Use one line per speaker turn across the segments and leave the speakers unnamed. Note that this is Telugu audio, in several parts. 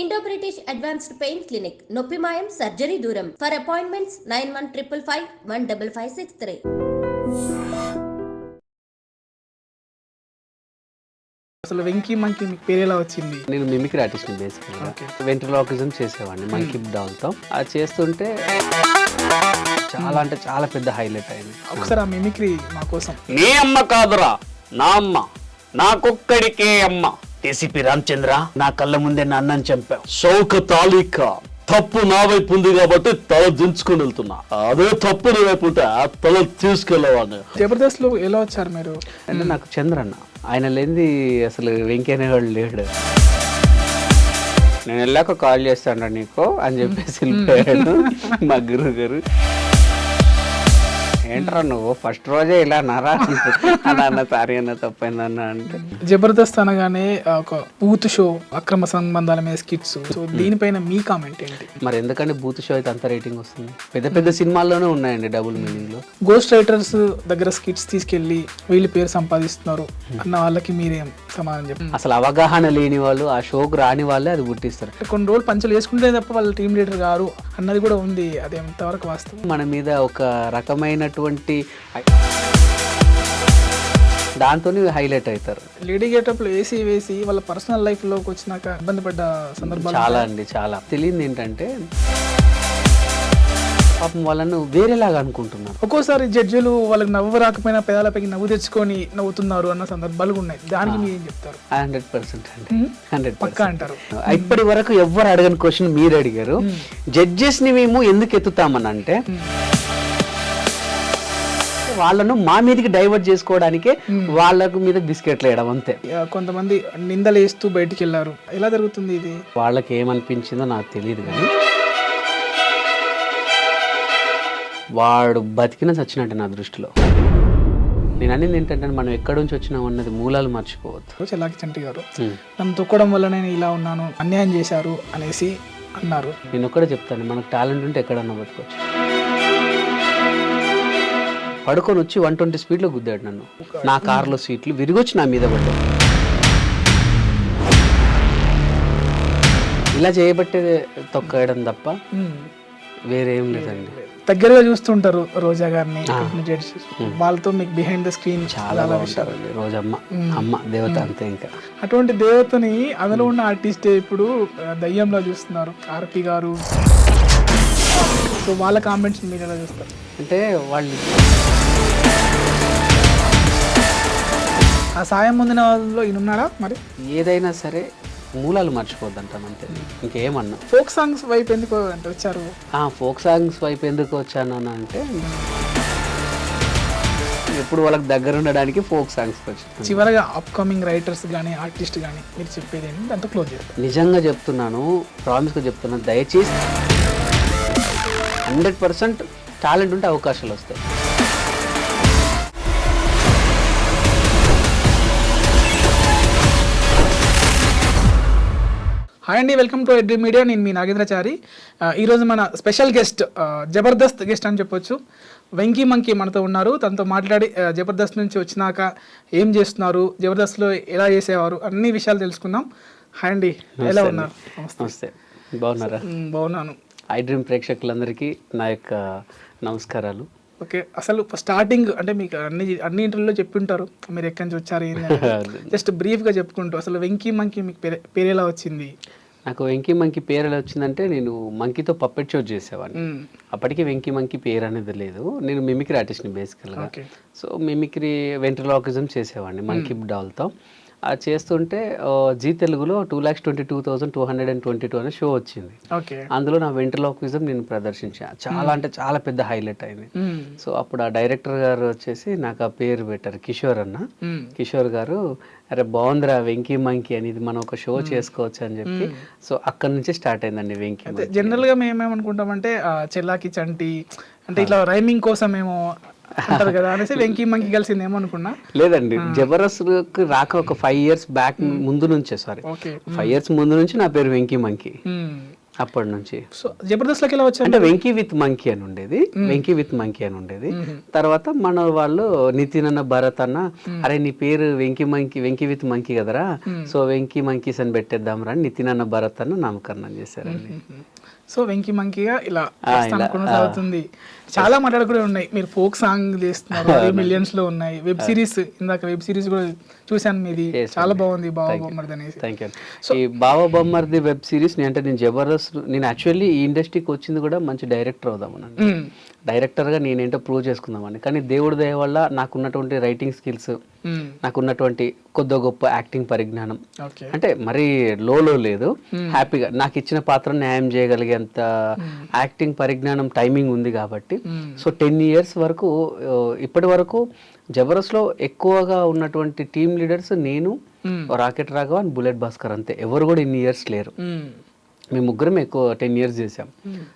Indo British advanced pain clinic నొప్పి మాయం సర్జరీ దూరం ఫర్ అపాయింట్మెంట్స్ 9155515563.
అసలు వెంకీ మంకీ మీకు పేరు ఎలా వచ్చింది?
నేను మిమిక్రీ ఆర్టిస్ట్ బేసికల్గా. వెంట్రలాకిజం చేసేవాడిని మంకీ డాల్తో. అది చేస్తుంటే చాలా అంటే చాలా పెద్ద హైలైట్ అయింది.
ఒకసారి ఆ మిమిక్రీ మా కోసం.
నీ అమ్మ కాదురా, నా అమ్మ, నాకొక్కడికే అమ్మ. ఏసీపీ రామచంద్ర, నా కళ్ళ ముందే నా అన్నం చంపావు. శౌక తాలిక తప్పు నా వైపు ఉంది కాబట్టి తల దించుకుని వెళ్తున్నా. అదే తప్పు నీ వైపు ఉంటే ఆ తల తీసుకెళ్ళవాడిని.
జబర్దస్త్ లో ఎలా వచ్చారు మీరు?
అంటే నాకు చంద్రన్న, ఆయన లేనిది అసలు వెంకీ అనేవాడు లేడు. నేను వెళ్ళాక కాల్ చేస్తాను నీకు అని చెప్పేసి వెళ్ళిపోయాడు మా గురువు గారు. ఏంట్రా నువ్వు ఫస్ట్ రోజే ఇలా నారా అన్న సారీ అన్న తప్పైందన్న అంటే.
జబర్దస్త్ అనగానే ఒక బూత్ షో, అక్రమ సంబంధాల మీద స్కిట్స్, సో దీనిపైన మీ కామెంట్ ఏంటి?
మరి ఎందుకంటే బూత్ షో అయితే అంత రేటింగ్ వస్తుంది? పెద్ద పెద్ద సినిమాల్లోనే ఉన్నాయండి డబుల్ మీనింగ్ లో.
గోస్ట్ రైటర్స్ దగ్గర స్కిట్స్ తీసుకెళ్లి వీళ్ళు పేరు సంపాదిస్తున్నారు అన్న వాళ్ళకి మీరేం సమాధానం చెప్పండి?
అసలు అవగాహన లేని వాళ్ళు, ఆ షోకు రాని వాళ్ళే అది పుట్టిస్తారు.
కొన్ని రోజులు పంచలు వేసుకుంటే తప్ప వాళ్ళ టీమ్ లీడర్ గారు అన్నది కూడా ఉంది. అది ఎంతవరకు వాస్తవం?
మన మీద ఒక రకమైనటువంటి దాంతో హైలైట్ అవుతారు.
లేడీ గెటప్ లో ఏసీ వేసి వాళ్ళ పర్సనల్ లైఫ్ లోకి వచ్చినాక ఇబ్బంది పడ్డ సందర్భాలు
చాలా అండి, చాలా. తెలియదు ఏంటంటే పాపం వాళ్ళను వేరేలాగా అనుకుంటున్నారు.
ఒక్కోసారి జడ్జిలు వాళ్ళకి నవ్వు రాకపోయినా పెదాలపైకి నవ్వు తెచ్చుకొని నవ్వుతున్నారు అన్న సందర్భాలు ఉన్నాయి. దానికి మీరు ఏం చెప్తారు?
100% అండి, 100%
పక్కా అంటారు.
ఇప్పటి వరకు ఎవ్వరు అడగని క్వశ్చన్ మీరు అడిగారు. జడ్జెస్ ని మేము ఎందుకు ఎత్తుతామని అంటే వాళ్ళను మా మీదకి డైవర్ట్ చేసుకోవడానికే వాళ్ళకు మీద బిస్కెట్లు వేయడం అంతే.
కొంతమంది నిందలు వేస్తూ బయటికి వెళ్ళారు. ఎలా జరుగుతుంది ఇది?
వాళ్ళకి ఏమనిపించిందో నాకు తెలియదు, కానీ వాడు బతికిన చచ్చినట్టు నా దృష్టిలో. నేను అనేది ఏంటంటే మనం ఎక్కడి నుంచి వచ్చినాం అన్నది మూలాలు మర్చిపోవద్దు.
చెల్లాకి చంటి గారు నన్ను తొక్కడం వల్ల నేను ఇలా ఉన్నాను, అన్యాయం చేశారు అనేసి అన్నారు.
నేను ఒక్కడే చెప్తాను, మనకు టాలెంట్ ఉంటే ఎక్కడన్నా బతకొచ్చు. పడుకొని వచ్చి 120 స్పీడ్లో గుద్దాడు నన్ను. నా కార్లో సీట్లు విరిగొచ్చి నా మీద పడ్డాడు. ఇలా చేయబట్టే తొక్కడం తప్ప వేరేం లేదండి.
దగ్గరగా చూస్తుంటారు రోజా గారిని, వాళ్ళతో మీకు బిహైండ్ ద స్క్రీన్
చాలా విషయాలు. రోజమ్మ అమ్మ దేవత అంతే. ఇంకా
అటువంటి దేవతని అందులో ఉన్న ఆర్టిస్టే ఇప్పుడు దయ్యంలో చూస్తున్నారు ఆర్పి గారు. సో వాళ్ళ కామెంట్స్ మీరు ఎలా చూస్తారు?
అంటే వాళ్ళు
ఆ సాయం పొందిన వాళ్ళలో ఈయన ఉన్నాడా? మరి
ఏదైనా సరే మూలాలు మర్చిపోద్దంటాం అంతే, ఇంకేమన్నా.
ఫోక్ సాంగ్స్ వైపు ఎందుకు అంటే వచ్చారు?
ఫోక్ సాంగ్స్ వైపు ఎందుకు వచ్చాను అంటే ఎప్పుడు వాళ్ళకి దగ్గర ఉండడానికి ఫోక్ సాంగ్స్ వచ్చాను.
చివరగా అప్కమింగ్ రైటర్స్ కానీ ఆర్టిస్ట్ కానీ మీరు చెప్పేది ఏంటి? అంత క్లోజ్ చేస్తారు.
నిజంగా చెప్తున్నాను, ప్రామిస్గా చెప్తున్నాను, దయచేసి 100% టాలెంట్ ఉంటే అవకాశాలు వస్తాయి.
హాయ్ అండి, వెల్కమ్ టు ఎడ్రీ మీడియా. నేను మీ నాగేంద్రచారి. ఈరోజు మన స్పెషల్ గెస్ట్, జబర్దస్త్ గెస్ట్ అని చెప్పొచ్చు, వెంకీ మంకీ మనతో ఉన్నారు. తనతో మాట్లాడి జబర్దస్త్ నుంచి వచ్చినాక ఏం చేస్తున్నారు, జబర్దస్త్లో ఎలా చేసేవారు, అన్ని విషయాలు తెలుసుకుందాం. హాయ్ అండి, ఎలా ఉన్నారు?
నమస్తే, బాగున్నారా?
బాగున్నాను.
ఐ డ్రీమ్ ప్రేక్షకులందరికీ నా యొక్క నమస్కారాలు.
ఓకే, అసలు స్టార్టింగ్ అంటే మీకు అన్ని ఇంటర్వ్యూలో చెప్పింటారు మీరు ఎక్కడి నుంచి వచ్చారు, జస్ట్ బ్రీఫ్గా చెప్పుకుంటూ అసలు వెంకీ మంకీ మీకు పేరు ఎలా వచ్చింది?
నాకు వెంకీ మంకీ పేరు ఎలా వచ్చిందంటే, నేను మంకీతో పప్పెట్ షో చేసేవాడిని. అప్పటికి వెంకీ మంకీ పేరు అనేది లేదు. నేను మిమిక్రీ ఆర్టిస్ట్ని బేసికల్గా. సో మిమిక్రీ వెంట్రలాకిజం చేసేవాడిని మంకీ డాల్తో. అది చేస్తుంటే జీ తెలుగులో 2,22,222 అనే షో వచ్చింది. అందులో నా వెంట్రలాకిజం నేను ప్రదర్శించాను. చాలా అంటే చాలా పెద్ద హైలైట్ అయింది. సో అప్పుడు ఆ డైరెక్టర్ గారు వచ్చేసి నాకు ఆ పేరు పెట్టారు, కిషోర్ అన్న. కిషోర్ గారు, అరే బాగుందిరా వెంకీ మంకీ అనేది, మనం ఒక షో చేసుకోవచ్చు అని చెప్పి, సో అక్కడ నుంచి స్టార్ట్ అయిందండి వెంకీ.
జనరల్గా మేమేమనుకుంటామంటే చెల్లాకి చంటి అంటే ఇట్లా రైమింగ్ కోసం ఏమో అంటారు కదా అనేసి వెంకీ మంకీ కలిసిందేమో అనుకున్నా.
లేదండి, జబర్దస్త్ రాక ఒక 5 years బ్యాక్ ముందు నుంచే, సారీ 5 years ముందు నుంచి నా పేరు వెంకీ మంకీ. అప్పటి నుంచి.
సో జబర్దస్త్లోకి ఎలా వచ్చారు?
అంటే వెంకీ విత్ మంకీ అని ఉండేది, వెంకీ విత్ మంకీ అని ఉండేది. తర్వాత మన వాళ్ళు నితిన్ అన్న, భరత్ అన్న, అరే నీ పేరు వెంకీ విత్ మంకీ కదరా, సో వెంకీ మంకీస్ అని పెట్టేద్దాం రా, నితిన్ అన్న, భరత్ అన్న నామకరణం చేశారండి.
సో వెంకీ మంకీగా ఇలా కొనసాగుతుంది. చాలా మాటలు కూడా ఉన్నాయి. మీరు ఫోక్ సాంగ్ చేస్తున్నారు, మిలియన్స్ లో ఉన్నాయి. వెబ్ సిరీస్, ఇందాక వెబ్ సిరీస్ కూడా చూసాను మీది, చాలా బాగుంది, బావ బొమ్మర్ది అనేసి.
Thank you. ఈ బావ బొమ్మర్ది వెబ్ సిరీస్ నేను జబర్దస్త్, నేను యాక్చువల్లీ ఈ ఇండస్ట్రీకి వచ్చింది కూడా మంచి డైరెక్టర్ అవుదామని, డైరెక్టర్గా నేనేంటో ప్రూవ్ చేసుకుందామని. కానీ దేవుడి దయ వల్ల నాకున్నటువంటి రైటింగ్ స్కిల్స్, నాకున్నటువంటి కొద్ది గొప్ప యాక్టింగ్ పరిజ్ఞానం, అంటే మరీ లో లేదు, హ్యాపీగా నాకు ఇచ్చిన పాత్ర న్యాయం చేయగలిగేంత యాక్టింగ్ పరిజ్ఞానం, టైమింగ్ ఉంది కాబట్టి సో 10 years వరకు, ఇప్పటి వరకు జబర్దస్త్లో ఎక్కువగా ఉన్నటువంటి టీమ్ లీడర్స్ నేను, rocket Raghava and bullet Bhaskar, అంతే. ఎవరు కూడా ఇన్ని ఇయర్స్ లేరు. మేము ముగ్గురం ఎక్కువ 10 years చేసాం.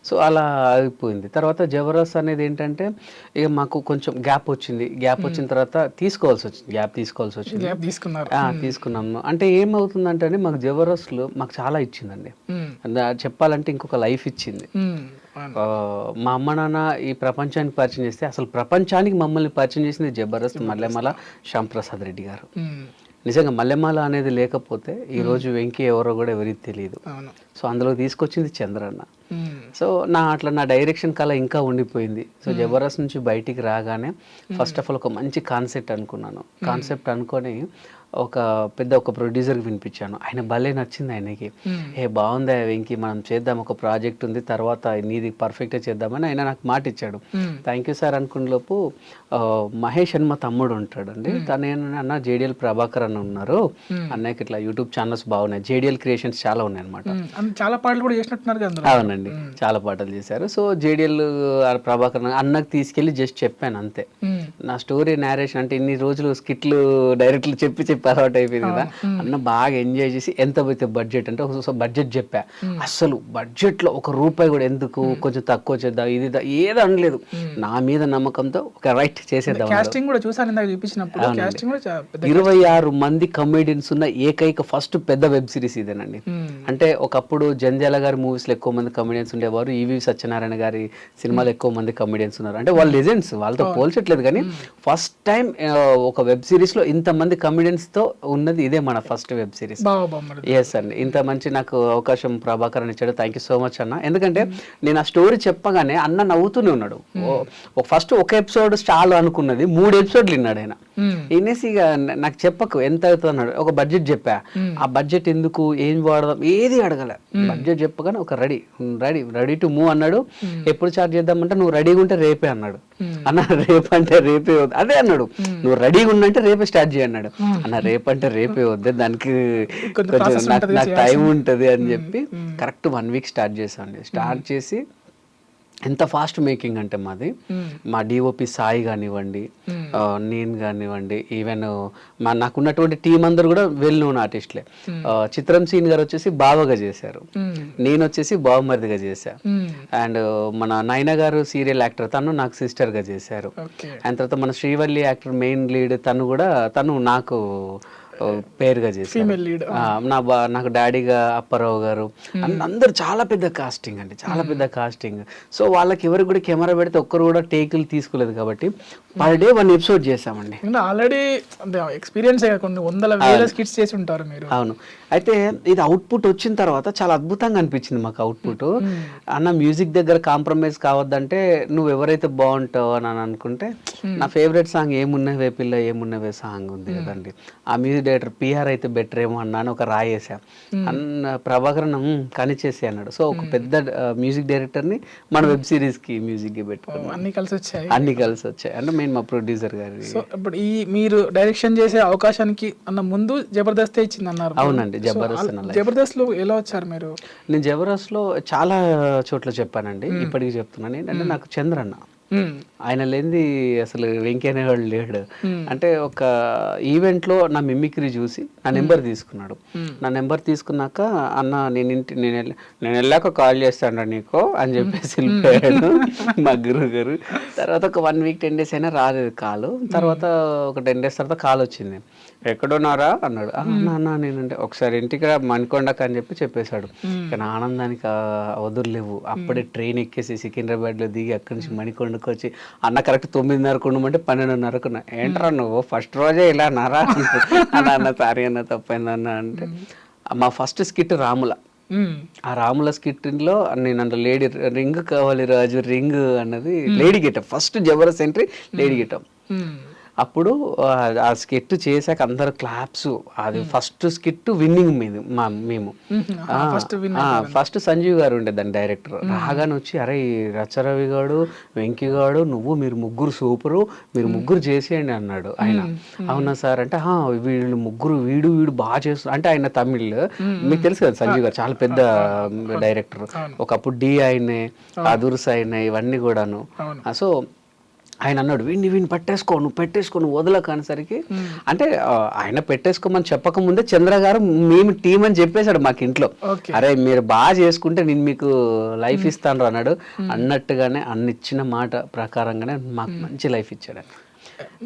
సో అలా అయిపోయింది. తర్వాత జబర్దస్త్ అనేది ఏంటంటే ఇక మాకు కొంచెం గ్యాప్ వచ్చింది. గ్యాప్ వచ్చిన తర్వాత గ్యాప్ తీసుకోవాల్సి వచ్చింది. తీసుకున్నాము. అంటే ఏమవుతుందంటే మాకు జబర్దస్త్లో మాకు చాలా ఇచ్చిందండి. చెప్పాలంటే ఇంకొక లైఫ్ ఇచ్చింది. మా అమ్మ నాన్న ఈ ప్రపంచానికి పరిచయం చేస్తే, అసలు ప్రపంచానికి మమ్మల్ని పరిచయం చేసింది జబర్దస్త్ మల్లెమాల శ్యాంప్రసాద్ రెడ్డి గారు. నిజంగా మల్లెమాల అనేది లేకపోతే ఈ రోజు వెంకీ ఎవరో కూడా ఎవరికి తెలియదు. సో అందులో తీసుకొచ్చింది చంద్రన్న. సో నా డైరెక్షన్ కళ ఇంకా ఉండిపోయింది. సో జబర్దస్త్ నుంచి బయటికి రాగానే ఫస్ట్ ఆఫ్ ఆల్ ఒక మంచి కాన్సెప్ట్ అనుకున్నాను. కాన్సెప్ట్ అనుకొని ఒక ప్రొడ్యూసర్కి వినిపించాను. ఆయన భలే నచ్చింది ఆయనకి. బాగుందా వెంకీ, మనం చేద్దాం, ఒక ప్రాజెక్ట్ ఉంది, తర్వాత నీది పర్ఫెక్ట్గా చేద్దామని ఆయన నాకు మాట ఇచ్చాడు. థ్యాంక్ యూ సార్ అనుకునేలోపు మహేష్ అని మా తమ్ముడు ఉంటాడండి, తను అన్న జేడిఎల్ ప్రభాకర్ అన్న ఉన్నారు, అన్నయ్యకి ఇట్లా యూట్యూబ్ ఛానల్స్ బాగున్నాయి, జేడిఎల్ క్రియేషన్స్ చాలా ఉన్నాయి అనమాట.
చాలా పాటలు కూడా చేసినట్టున్నారు.
అవునండి, చాలా పాటలు చేశారు. సో జేడిఎల్ ప్రభాకర్ అన్నకి తీసుకెళ్ళి జస్ట్ చెప్పాను అంతే. నా స్టోరీ నేరేషన్ అంటే ఇన్ని రోజులు స్కిట్లు డైరెక్ట్లు చెప్పి అలవాటు అయిపోయింది కదా. అన్న బాగా ఎంజాయ్ చేసి ఎంత పోతే బడ్జెట్ అంటే ఒక బడ్జెట్ చెప్పా. అసలు బడ్జెట్ లో ₹1 కూడా ఎందుకు, కొంచెం తక్కువ చేద్దాం, ఇది ఏదో అనలేదు. నా మీద నమ్మకంతో ఒక రైట్ చేసేద్దాం. 26 మంది కమెడియన్స్ ఉన్న ఏకైక ఫస్ట్ పెద్ద వెబ్ సిరీస్ ఇదేనండి. అంటే ఒకప్పుడు జంధ్యాల గారి మూవీస్ లో ఎక్కువ మంది కమెడియన్స్ ఉండేవారు, ఈవి సత్యనారాయణ గారి సినిమాలో ఎక్కువ మంది కమెడియన్స్ ఉన్నారు. అంటే వాళ్ళు లెజెండ్స్, వాళ్ళతో పోల్చట్లేదు. కానీ ఫస్ట్ టైం ఒక వెబ్ సిరీస్ లో ఇంత మంది కమెడియన్స్ తో ఉన్నది ఇదే మన ఫస్ట్ వెబ్ సిరీస్. ఎస్ అండి, ఇంత మంచి నాకు అవకాశం ప్రభాకర్ అని ఇచ్చాడు. థ్యాంక్ యూ సో మచ్ అన్న. ఎందుకంటే నేను ఆ స్టోరీ చెప్పగానే అన్న నవ్వుతూనే ఉన్నాడు. ఫస్ట్ ఒక ఎపిసోడ్ చాలు అనుకున్నది, 3 episodes విన్నాడు ఆయన. వినేసి ఇక నాకు చెప్పకు ఎంత అవుతుంది అన్నాడు. ఒక బడ్జెట్ చెప్పా. ఆ బడ్జెట్ ఎందుకు, ఏం వాడదాం, ఏది అడగలే. బడ్జెట్ చెప్పగానే ఒక రెడీ టు మూవ్ అన్నాడు. ఎప్పుడు స్టార్ట్ చేద్దామంటే నువ్వు రెడీగా ఉంటే రేపే అన్నాడు. అన్న రేపు అంటే రేపే వద్దు, అదే అన్నాడు. నువ్వు రెడీగా ఉన్నంటే రేపే స్టార్ట్ చేయన్నాడు. అన్న రేపంటే రేపే వద్దే, దానికి కొంచెం నాకు టైం ఉంటుంది అని చెప్పి కరెక్ట్ 1 week స్టార్ట్ చేసాండి. స్టార్ట్ చేసి ఎంత ఫాస్ట్ మేకింగ్ అంటే మాది, మా డిఓపి సాయి కానివ్వండి, నేను కానివ్వండి, ఈవెన్ నాకున్నటువంటి టీం అందరు కూడా వెల్ నోన్ ఆర్టిస్ట్లే. చిత్రం సీన్ గారు వచ్చేసి బావగా చేశారు, నేను వచ్చేసి బావమరిదిగా చేశా. అండ్ మన నైనా గారు సీరియల్ యాక్టర్, తను నాకు సిస్టర్ గా చేశారు. అండ్ తర్వాత మన శ్రీవల్లి యాక్టర్ మెయిన్ లీడ్, తను నాకు పేరుగా చేశారు. నాకు డాడీగా అప్పారావు గారు, అందరు చాలా పెద్ద కాస్టింగ్ అండి, చాలా పెద్ద కాస్టింగ్. సో వాళ్ళకి ఎవరికి కూడా కెమెరా పెడితే ఒక్కరు కూడా టేకులు తీసుకోలేదు కాబట్టి పర్ డే 1 episode చేసామండి.
ఆల్రెడీ ఎక్స్పీరియన్స్ కొన్ని వందల వేల స్కిట్స్ చేసి ఉంటారు మీరు.
అవును. అయితే ఇది అవుట్పుట్ వచ్చిన తర్వాత చాలా అద్భుతంగా అనిపించింది మాకు అవుట్పుట్. అన్న మ్యూజిక్ దగ్గర కాంప్రమైజ్ కావద్దంటే నువ్వు ఎవరైతే బాగుంటావు అని అనుకుంటే, నా ఫేవరెట్ సాంగ్ ఏమున్నవే పిల్ల ఏమున్నవే సాంగ్ ఉంది కదండి, ఆ మ్యూజిక్ డైరెక్టర్ పిఆర్ అయితే బెటర్ ఏమో అన్నాను. ఒక రాయేసా అన్న ప్రభాకరన్ కనిచేసి అన్నాడు. సో ఒక పెద్ద మ్యూజిక్ డైరెక్టర్ని మన వెబ్ సిరీస్కి మ్యూజిక్కి పెట్టుకున్నాం. అన్ని కలిసి వచ్చాయి అంటే మెయిన్ మా ప్రొడ్యూసర్ గారి.
సో ఇప్పుడు ఈ మీరు డైరెక్షన్ చేసే అవకాశానికి అన్న ముందు జబర్దస్త్ ఇచ్చింది అన్నారు.
అవునండి,
జబర్దస్త్ లో ఎలా వచ్చారు మీరు?
నేను జబర్దస్త్ లో చాలా చోట్ల చెప్పానండి, ఇప్పటికి చెప్తున్నాను. ఏంటంటే నాకు చంద్రన్న ఆయన లేనిది అసలు వెంకీ అనేవాడు లేడు. అంటే ఒక ఈవెంట్లో నా మిమిక్రీ చూసి నా నెంబర్ తీసుకున్నాడు. నా నెంబర్ తీసుకున్నాక అన్న నేను వెళ్ళాక కాల్ చేస్తాను నీకు అని చెప్పేసి వెళ్ళిపోయాడు మా గురువు గారు. తర్వాత ఒక 1 వీక్ 10 డేస్ అయినా రాలేదు కాలు. తర్వాత ఒక 10 డేస్ తర్వాత కాల్ వచ్చింది. ఎక్కడున్నారా అన్నాడు. అన్న నేనంటే ఒకసారి ఇంటికి మణికొండకు అని చెప్పేశాడు. కానీ ఆనందానికి వదురులేవు. అప్పుడే ట్రైన్ ఎక్కేసి సికింద్రాబాద్లో దిగి అక్కడి నుంచి మణికొండకు వచ్చి అన్న కరెక్ట్ 9:30 ఉండమంటే 12:30 ఏంట్రా నువ్వు ఫస్ట్ రోజే ఇలా అన్నారా అన్న సారీ అన్న తప్పైందన్న అంటే మా ఫస్ట్ స్కిట్ రాముల. ఆ రాముల స్కిట్లో నేను అందులో లేడీ రింగ్ కావాలి రాజు రింగ్ అన్నది lady getup. First Jabardasth entry lady getup. అప్పుడు ఆ స్కిట్ చేశాక అందరు క్లాప్స్. అది ఫస్ట్ స్కిట్ విన్నింగ్ మీద మేము ఫస్ట్ సంజీవ్ గారు ఉండే దాని డైరెక్టర్. రాగానే వచ్చి అరే రచ్చరవి గాడు వెంకీ గాడు మీరు ముగ్గురు సూపరు, మీరు ముగ్గురు చేసేయండి అన్నాడు ఆయన. అవునా సార్ అంటే వీళ్ళు ముగ్గురు వీడు బాగా చేస్తారు అంటే ఆయన తమిళ్ మీకు తెలుసు కదా సంజీవ్ గారు చాలా పెద్ద డైరెక్టర్. ఒకప్పుడు డి ఆయనే అదుర్స్ అయినాయి ఇవన్నీ కూడాను. సో ఆయన అన్నాడు వీడిని పెట్టేసుకో నువ్వు వదలకు అనేసరికి అంటే ఆయన పెట్టేసుకోమని చెప్పకముందే చంద్ర గారు మేము టీం అని చెప్పేశాడు మాకు ఇంట్లో. అరే మీరు బాగా చేసుకుంటే నేను మీకు లైఫ్ ఇస్తాను అన్నాడు. అన్నట్టుగానే ఇచ్చిన మాట ప్రకారంగానే మాకు మంచి లైఫ్ ఇచ్చాడు.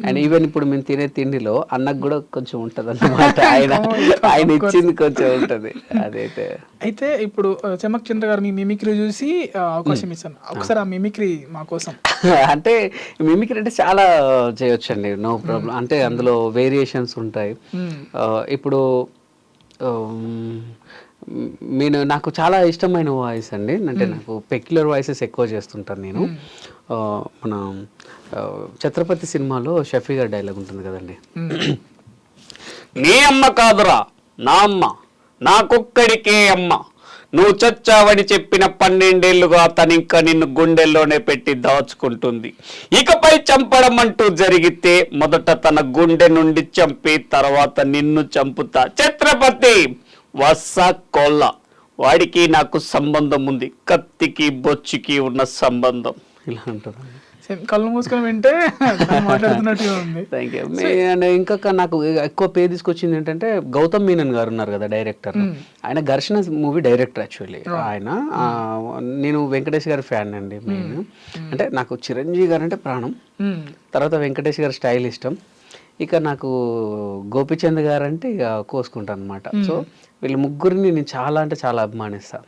అండ్ ఈవెన్ ఇప్పుడు మేము తినే తిండిలో అన్నకు కూడా కొంచెం ఉంటది అన్నమాట. ఆయన ఇచ్చింది కొంచెం ఉంటది.
అయితే ఇప్పుడు చమక్ చంద్ర గారు మీ మిమిక్రీ చూసి అవకాశం ఇస్తాను, ఒకసారి ఆ మిమిక్రీ మా కోసం.
అంటే మిమిక్రీ అంటే చాలా చేయొచ్చండి, నో ప్రాబ్లం. అంటే అందులో వేరియేషన్స్ ఉంటాయి. ఇప్పుడు నాకు చాలా ఇష్టమైన వాయిస్ అండి. అంటే నాకు పెక్యులర్ వాయిసెస్ ఎక్కువ చేస్తుంటాను నేను. మన ఛత్రపతి సినిమాలో షఫీ గారి డైలాగ్ ఉంటుంది కదండి, నీ అమ్మ కాదురా నా అమ్మ, నాకొక్కడికే అమ్మ, నువ్వు చచ్చావని చెప్పిన 12 ఏళ్లుగా తనింకా నిన్ను గుండెల్లోనే పెట్టి దాచుకుంటుంది. ఇకపై చంపడం అంటూ జరిగితే మొదట తన గుండె నుండి చంపి తర్వాత నిన్ను చంపుతా. ఛత్రపతి వస్స కొల్ల, వాడికి నాకు సంబంధం ఉంది, కత్తికి బొచ్చుకి ఉన్న సంబంధం. ఇలా ఉంటుంది.
కళ్ళు మూసుకొని వింటే మాట్లాడుతున్నట్టుగా ఉంది.
Thank you. ఇంకా నాకు ఎక్కువ పేరు తీసుకొచ్చింది ఏంటంటే గౌతమ్ మీనన్ గారు ఉన్నారు కదా డైరెక్టర్. ఆయన ఘర్షణ మూవీ డైరెక్టర్ యాక్చువల్లీ. ఆయన నేను వెంకటేష్ గారి ఫ్యాన్ అండి మెయిన్. అంటే నాకు చిరంజీవి గారు అంటే ప్రాణం, తర్వాత వెంకటేష్ గారి స్టైల్ ఇష్టం, ఇక నాకు గోపిచంద్ గారు అంటే ఇక కోసుకుంటాను అనమాట. సో వీళ్ళు ముగ్గురిని నేను చాలా అంటే చాలా అభిమానిస్తాను.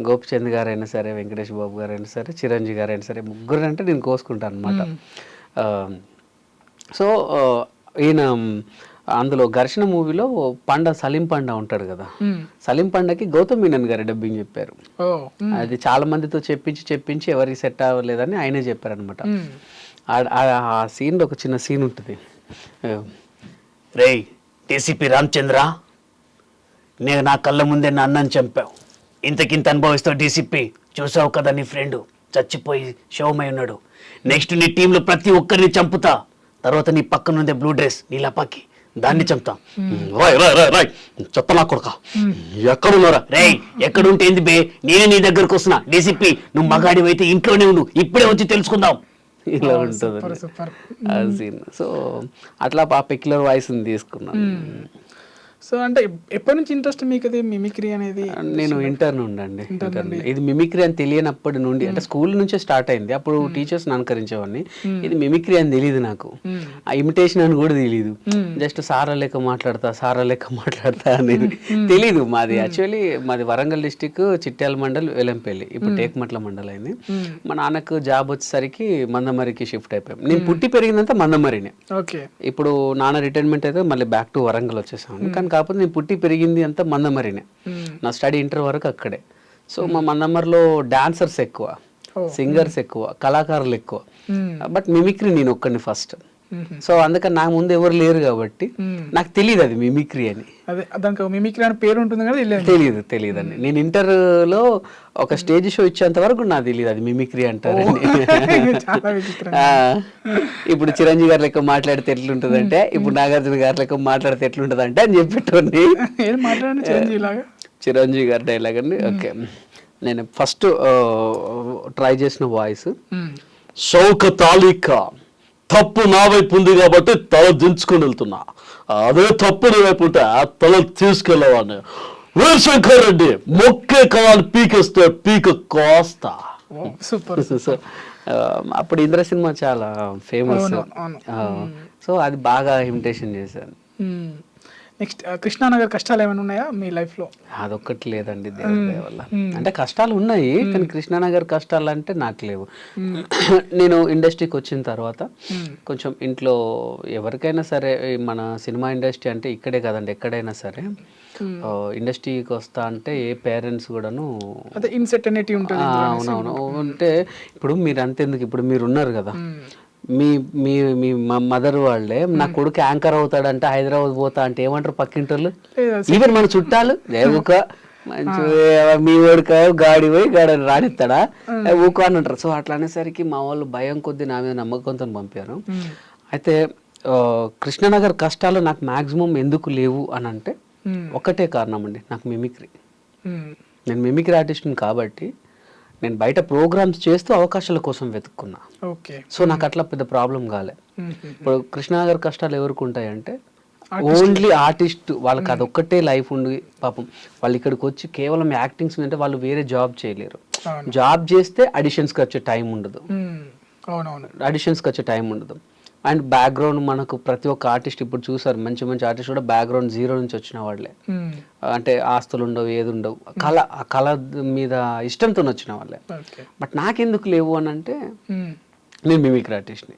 గోపిచంద్ గారు అయినా సరే, వెంకటేష్ బాబు గారు అయినా సరే, చిరంజీవి గారు అయినా సరే, ముగ్గురిని అంటే నేను కోసుకుంటాను అనమాట. సో ఈయన అందులో ఘర్షణ మూవీలో సలీం పండ ఉంటాడు కదా, సలీం పండకి గౌతమ్ మీనన్ గారు డబ్బింగ్ చెప్పారు. అది చాలా మందితో చెప్పించి ఎవరికి సెట్ అవ్వలేదని ఆయనే చెప్పారు అనమాట. ఆ సీన్లో ఒక చిన్న సీన్ ఉంటుంది. రేయ్ టీసీపీ రామచంద్ర, నేను నా కళ్ళ ముందే నా అన్నని చంపావు, ఇంతకింత అనుభవిస్తావు డీసీపీ. చూసావు కదా నీ ఫ్రెండ్ చచ్చిపోయి శవమై ఉన్నాడు. నెక్స్ట్ నీ టీంలో ప్రతి ఒక్కరిని చంపుతా, తర్వాత నీ పక్కనుందే బ్లూ డ్రెస్ నీలపాకి, దాన్ని చంపుతా. చెప్పనా కొడుక ఎక్కడున్నారా? రేయ్ ఎక్కడుంటే ఏంది బే, నేనే నీ దగ్గరకు వస్తున్నా. డీసీపీ నువ్వు మగాడివైతే ఇంట్లోనే ఉండు, ఇప్పుడే వచ్చి తెలుసుకుందాం. ఇలా ఉంటుంది. సో అట్లా ఆ పెక్యులర్ వాయిస్ తీసుకున్నాను.
సో అంటే ఎప్పటి నుంచి ఇంట్రెస్ట్ మీకు అది మిమిక్రీ అనేది?
నేను ఇంటర్ నుండి అండి. ఇది మిమిక్రీ అని తెలియనప్పటి నుండి, అంటే స్కూల్ నుంచే స్టార్ట్ అయింది. అప్పుడు టీచర్స్ అనుకరించేవాడిని. ఇది మిమిక్రీ అని తెలియదు నాకు, ఆ ఇమిటేషన్ అని కూడా తెలియదు. జస్ట్ సారా లెక్క మాట్లాడతా అనేది తెలీదు. మాది యాక్చువల్లీ మాది వరంగల్ డిస్టిక్ చిట్యాల మండల్ వెలంపల్లి, ఇప్పుడు టేక్మట్ల మండల్ అయింది. మా నాన్నకు జాబ్ వచ్చేసరికి మందమరికి షిఫ్ట్ అయిపోయాం. నేను పుట్టి పెరిగిందంతా మందమరినే. ఇప్పుడు నాన్న రిటైర్మెంట్ అయితే మళ్ళీ బ్యాక్ టు వరంగల్ వచ్చేసాను. కానీ కాకపోతే నేను పుట్టి పెరిగింది అంతా మందమరినే. నా స్టడీ ఇంటర్ వరకు అక్కడే. సో మా మందమరిలో డాన్సర్స్ ఎక్కువ, సింగర్స్ ఎక్కువ, కళాకారులు ఎక్కువ. బట్ మిమిక్రీ నేను ఒక్కడిని ఫస్ట్. సో అందుకని నాకు ముందు ఎవరు లేరు కాబట్టి నాకు తెలియదు అది మిమిక్రీ అని.
మిమిక్రీ అని పేరు ఉంటుంది కానీ
తెలియదండి. నేను ఇంటర్ లో ఒక స్టేజ్ షో ఇచ్చేంత వరకు నాకు తెలియదు అది మిమిక్రీ అంటారని. ఇప్పుడు చిరంజీవి గారి లెక్క మాట్లాడితే ఎట్లుంటదంటే, ఇప్పుడు నాగార్జున గారి లెక్క మాట్లాడితే ఎట్లుంటదంటే అని చెప్పేటోని. చిరంజీవి గారి డైలాగ్ అండి. ఓకే, నేను ఫస్ట్ ట్రై చేసిన వాయిస్
షౌక తాలిక తప్పు నా వైపు ఉంది కాబట్టి తల దించుకొని వెళ్తున్నా, అదే తప్పు నీ వైపు ఉంటే తల తీసుకెళ్ళవాడిని. వీరశంకర్ రెడ్డి మొక్కే కావాలి పీకేస్తే పీక కోస్తా.
సూపర్.
సో అప్పుడు ఇంద్ర సినిమా చాలా ఫేమస్, సో అది బాగా ఇమిటేషన్ చేశాను.
నెక్స్ట్ కృష్ణానగర్ కష్టాలు ఏమైనా ఉన్నాయా మీ లైఫ్ లో?
అదొక్కటి లేదండి దేవుడి దయ వల్ల. అంటే కష్టాలు ఉన్నాయి కానీ కృష్ణానగర్ కష్టాలు అంటే నాకు లేవు. నేను ఇండస్ట్రీకి వచ్చిన తర్వాత కొంచెం ఇంట్లో ఎవరికైనా సరే మన సినిమా ఇండస్ట్రీ అంటే ఇక్కడే కదండి, ఎక్కడైనా సరే ఇండస్ట్రీకి వస్తా అంటే ఏ పేరెంట్స్ కూడాను
ఇన్సర్టనిటీ ఉంటుంది.
అవునవును. అంటే ఇప్పుడు మీరు అంతెందుకు, ఇప్పుడు మీరు ఉన్నారు కదా, మీ మీ మీ మదర్ వాళ్ళే నా కొడుకు యాంకర్ అవుతాడంటే హైదరాబాద్ పోతా అంటే ఏమంటారు పక్కింటోళ్ళు, ఈవెన్ మన చుట్టాలు ఊక మంచి మీ వాడికి గాడి పోయి గాడని రానిస్తాడా ఊక అని అంటారు. సో అట్లా అనేసరికి మా వాళ్ళు భయం కొద్ది నా మీద నమ్మకంతో పంపారు. అయితే కృష్ణానగర్ కష్టాలు నాకు మాక్సిమం ఎందుకు లేవు అని అంటే ఒకటే కారణం అండి, నాకు మిమిక్రీ. నేను మిమిక్రీ ఆర్టిస్ట్ని కాబట్టి నేను బయట ప్రోగ్రామ్స్ చేస్తూ అవకాశాల కోసం వెతుక్కున్నా. సో నాకు అట్లా పెద్ద ప్రాబ్లం కాలే. ఇప్పుడు కృష్ణానగర్ కష్టాలు ఎవరికి ఉంటాయంటే ఓన్లీ ఆర్టిస్ట్ వాళ్ళకి అదొక్కటే లైఫ్ ఉండి పాపం వాళ్ళు ఇక్కడికి వచ్చి కేవలం యాక్టింగ్స్ అంటే వాళ్ళు వేరే జాబ్ చేయలేరు. జాబ్ చేస్తే అడిషన్స్కి వచ్చే టైం ఉండదు, అడిషన్స్కి వచ్చే టైం ఉండదు. అండ్ బ్యాక్గ్రౌండ్ మనకు ప్రతి ఒక్క ఆర్టిస్ట్ ఇప్పుడు చూసారు, మంచి మంచి ఆర్టిస్ట్ కూడా బ్యాక్గ్రౌండ్ జీరో నుంచి వచ్చిన వాళ్ళే. అంటే ఆస్తులు ఉండవు, ఏది ఉండవు, కళ మీద ఇష్టంతో వచ్చిన వాళ్ళే. బట్ నాకెందుకు లేవు అని అంటే నేను మిమిక్రీ ఆర్టిస్ట్ని,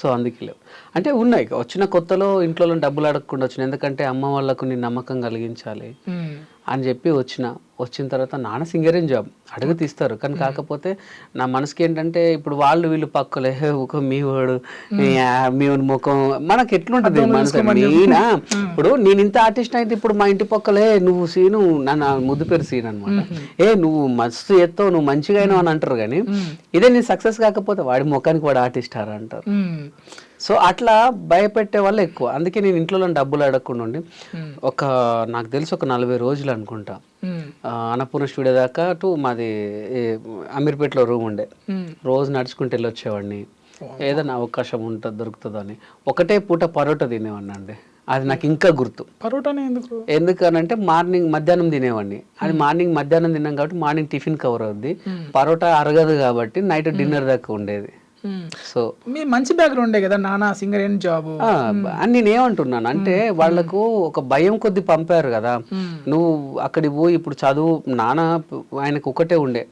సో అందుకే లేవు. అంటే ఉన్నాయి వచ్చిన కొత్తలో ఇంట్లో డబ్బులు అడగకుండా వచ్చిన, ఎందుకంటే అమ్మ వాళ్ళకు నేను నమ్మకం కలిగించాలి అని చెప్పి వచ్చిన తర్వాత నాన్న సింగరేం జాబ్ అడుగు తీస్తారు. కానీ కాకపోతే నా మనసుకి ఏంటంటే ఇప్పుడు వాళ్ళు వీళ్ళు పక్కలే ఒక మీ వాడు మీ ముఖం మనకి ఎట్లుంటది మనసు మెయినా. ఇప్పుడు నేను ఇంత ఆర్టిస్ట్ అయితే ఇప్పుడు మా ఇంటి పక్కలే నువ్వు సీను, నా ముద్దు పేరు సీన్ అనమాట, నువ్వు మస్తు ఎత్తావు, నువ్వు మంచిగా అయినావు అని అంటారు. కానీ ఇదే నేను సక్సెస్ కాకపోతే వాడి ముఖానికి వాడు ఆర్టిస్ట్ అంటారు. సో అట్లా భయపెట్టే వాళ్ళు ఎక్కువ. అందుకే నేను ఇంట్లో డబ్బులు అడగకుండా ఉండి నాకు తెలిసి ఒక 40 రోజులు అనుకుంటా అన్నపూర్ణ స్టూడియో దాకా మాది అమీర్పేటలో రూమ్ ఉండే, రోజు నడుచుకుంటూ వెళ్ళొచ్చేవాడిని. ఏదైనా అవకాశం ఉంటుంది దొరుకుతుందని ఒకటే పూట పరోటా తినేవాడిని అండి. అది నాకు ఇంకా గుర్తు.
పరోటానే
ఎందుకనంటే మధ్యాహ్నం తినేవాడిని. అది మధ్యాహ్నం తిన్నాం కాబట్టి మార్నింగ్ టిఫిన్ కవర్ అవుద్ది, పరోటా అరగదు కాబట్టి నైట్ డిన్నర్ దాకా ఉండేది. సో
మీ మంచి బ్యాక్గ్రౌండ్ కదా నాన్న సింగర్ ఏం జాబ్
అని నేను ఏమంటున్నాను అంటే వాళ్ళకు ఒక భయం కొద్ది పంపారు కదా, నువ్వు అక్కడికి పోయి ఇప్పుడు చదువు నాన్న ఆయనకు ఒకటే ఉండే,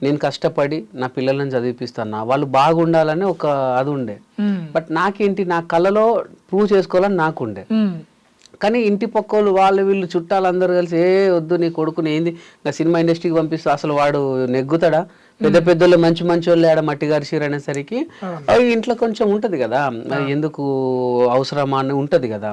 నేను కష్టపడి నా పిల్లలను చదివిపిస్తాను, వాళ్ళు బాగుండాలని ఒక అది ఉండే. బట్ నాకేంటి నా కళలో ప్రూవ్ చేసుకోవాలని నాకుండే. కానీ ఇంటి పక్కోళ్ళు వాళ్ళు వీళ్ళు చుట్టాలందరూ కలిసి వద్దు నీ కొడుకుని ఏంది ఇంకా సినిమా ఇండస్ట్రీకి పంపిస్తే అసలు వాడు నెగ్గుతాడా, పెద్దోళ్ళు మంచి వాళ్ళు ఆడ మట్టి గారిసిరు అనేసరికి ఇంట్లో కొంచెం ఉంటది కదా, ఎందుకు అవసరమా అని ఉంటది కదా.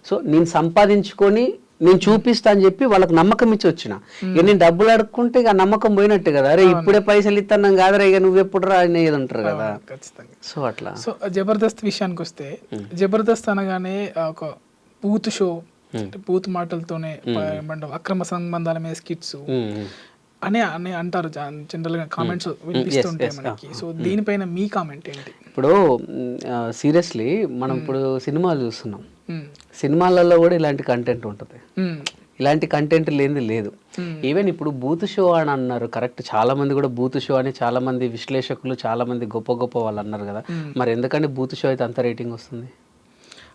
సో నేను సంపాదించుకొని నేను చూపిస్తా అని చెప్పి వాళ్ళకి నమ్మకం ఇచ్చి వచ్చిన. ఇక నేను డబ్బులు అడుక్కుంటే ఇక నమ్మకం పోయినట్టు కదా, అరే ఇప్పుడే పైసలు ఇస్తున్నాం కాదరా ఇక నువ్వు ఎప్పుడు రా అనేది అంటారు కదా. సో అట్లా.
సో జబర్దస్త్ విషయానికి వస్తే జబర్దస్త్ అనగానే ఒక బూత్ షో, బూత్ మాటలతోనే అక్రమ సంబంధాల మీద స్కిట్స్ అని అంటారు జనరల్ గా, కామెంట్స్ వినిపిస్తుంటాయి మనకి. సో దీనిపైన మీ కామెంట్ ఏంటి?
ఇప్పుడు సీరియస్లీ మనం ఇప్పుడు సినిమాలు చూస్తున్నాం, సినిమాలలో కూడా ఇలాంటి కంటెంట్ ఉంటుంది, ఇలాంటి కంటెంట్ లేనిది లేదు. ఈవెన్ ఇప్పుడు బూత్ షో అని అన్నారు, కరెక్ట్, చాలా మంది కూడా బూత్ షో అని చాలా మంది విశ్లేషకులు చాలా మంది గొప్ప వాళ్ళు అన్నారు కదా. మరి ఎందుకంటే బూత్ షో అయితే అంత రేటింగ్ వస్తుంది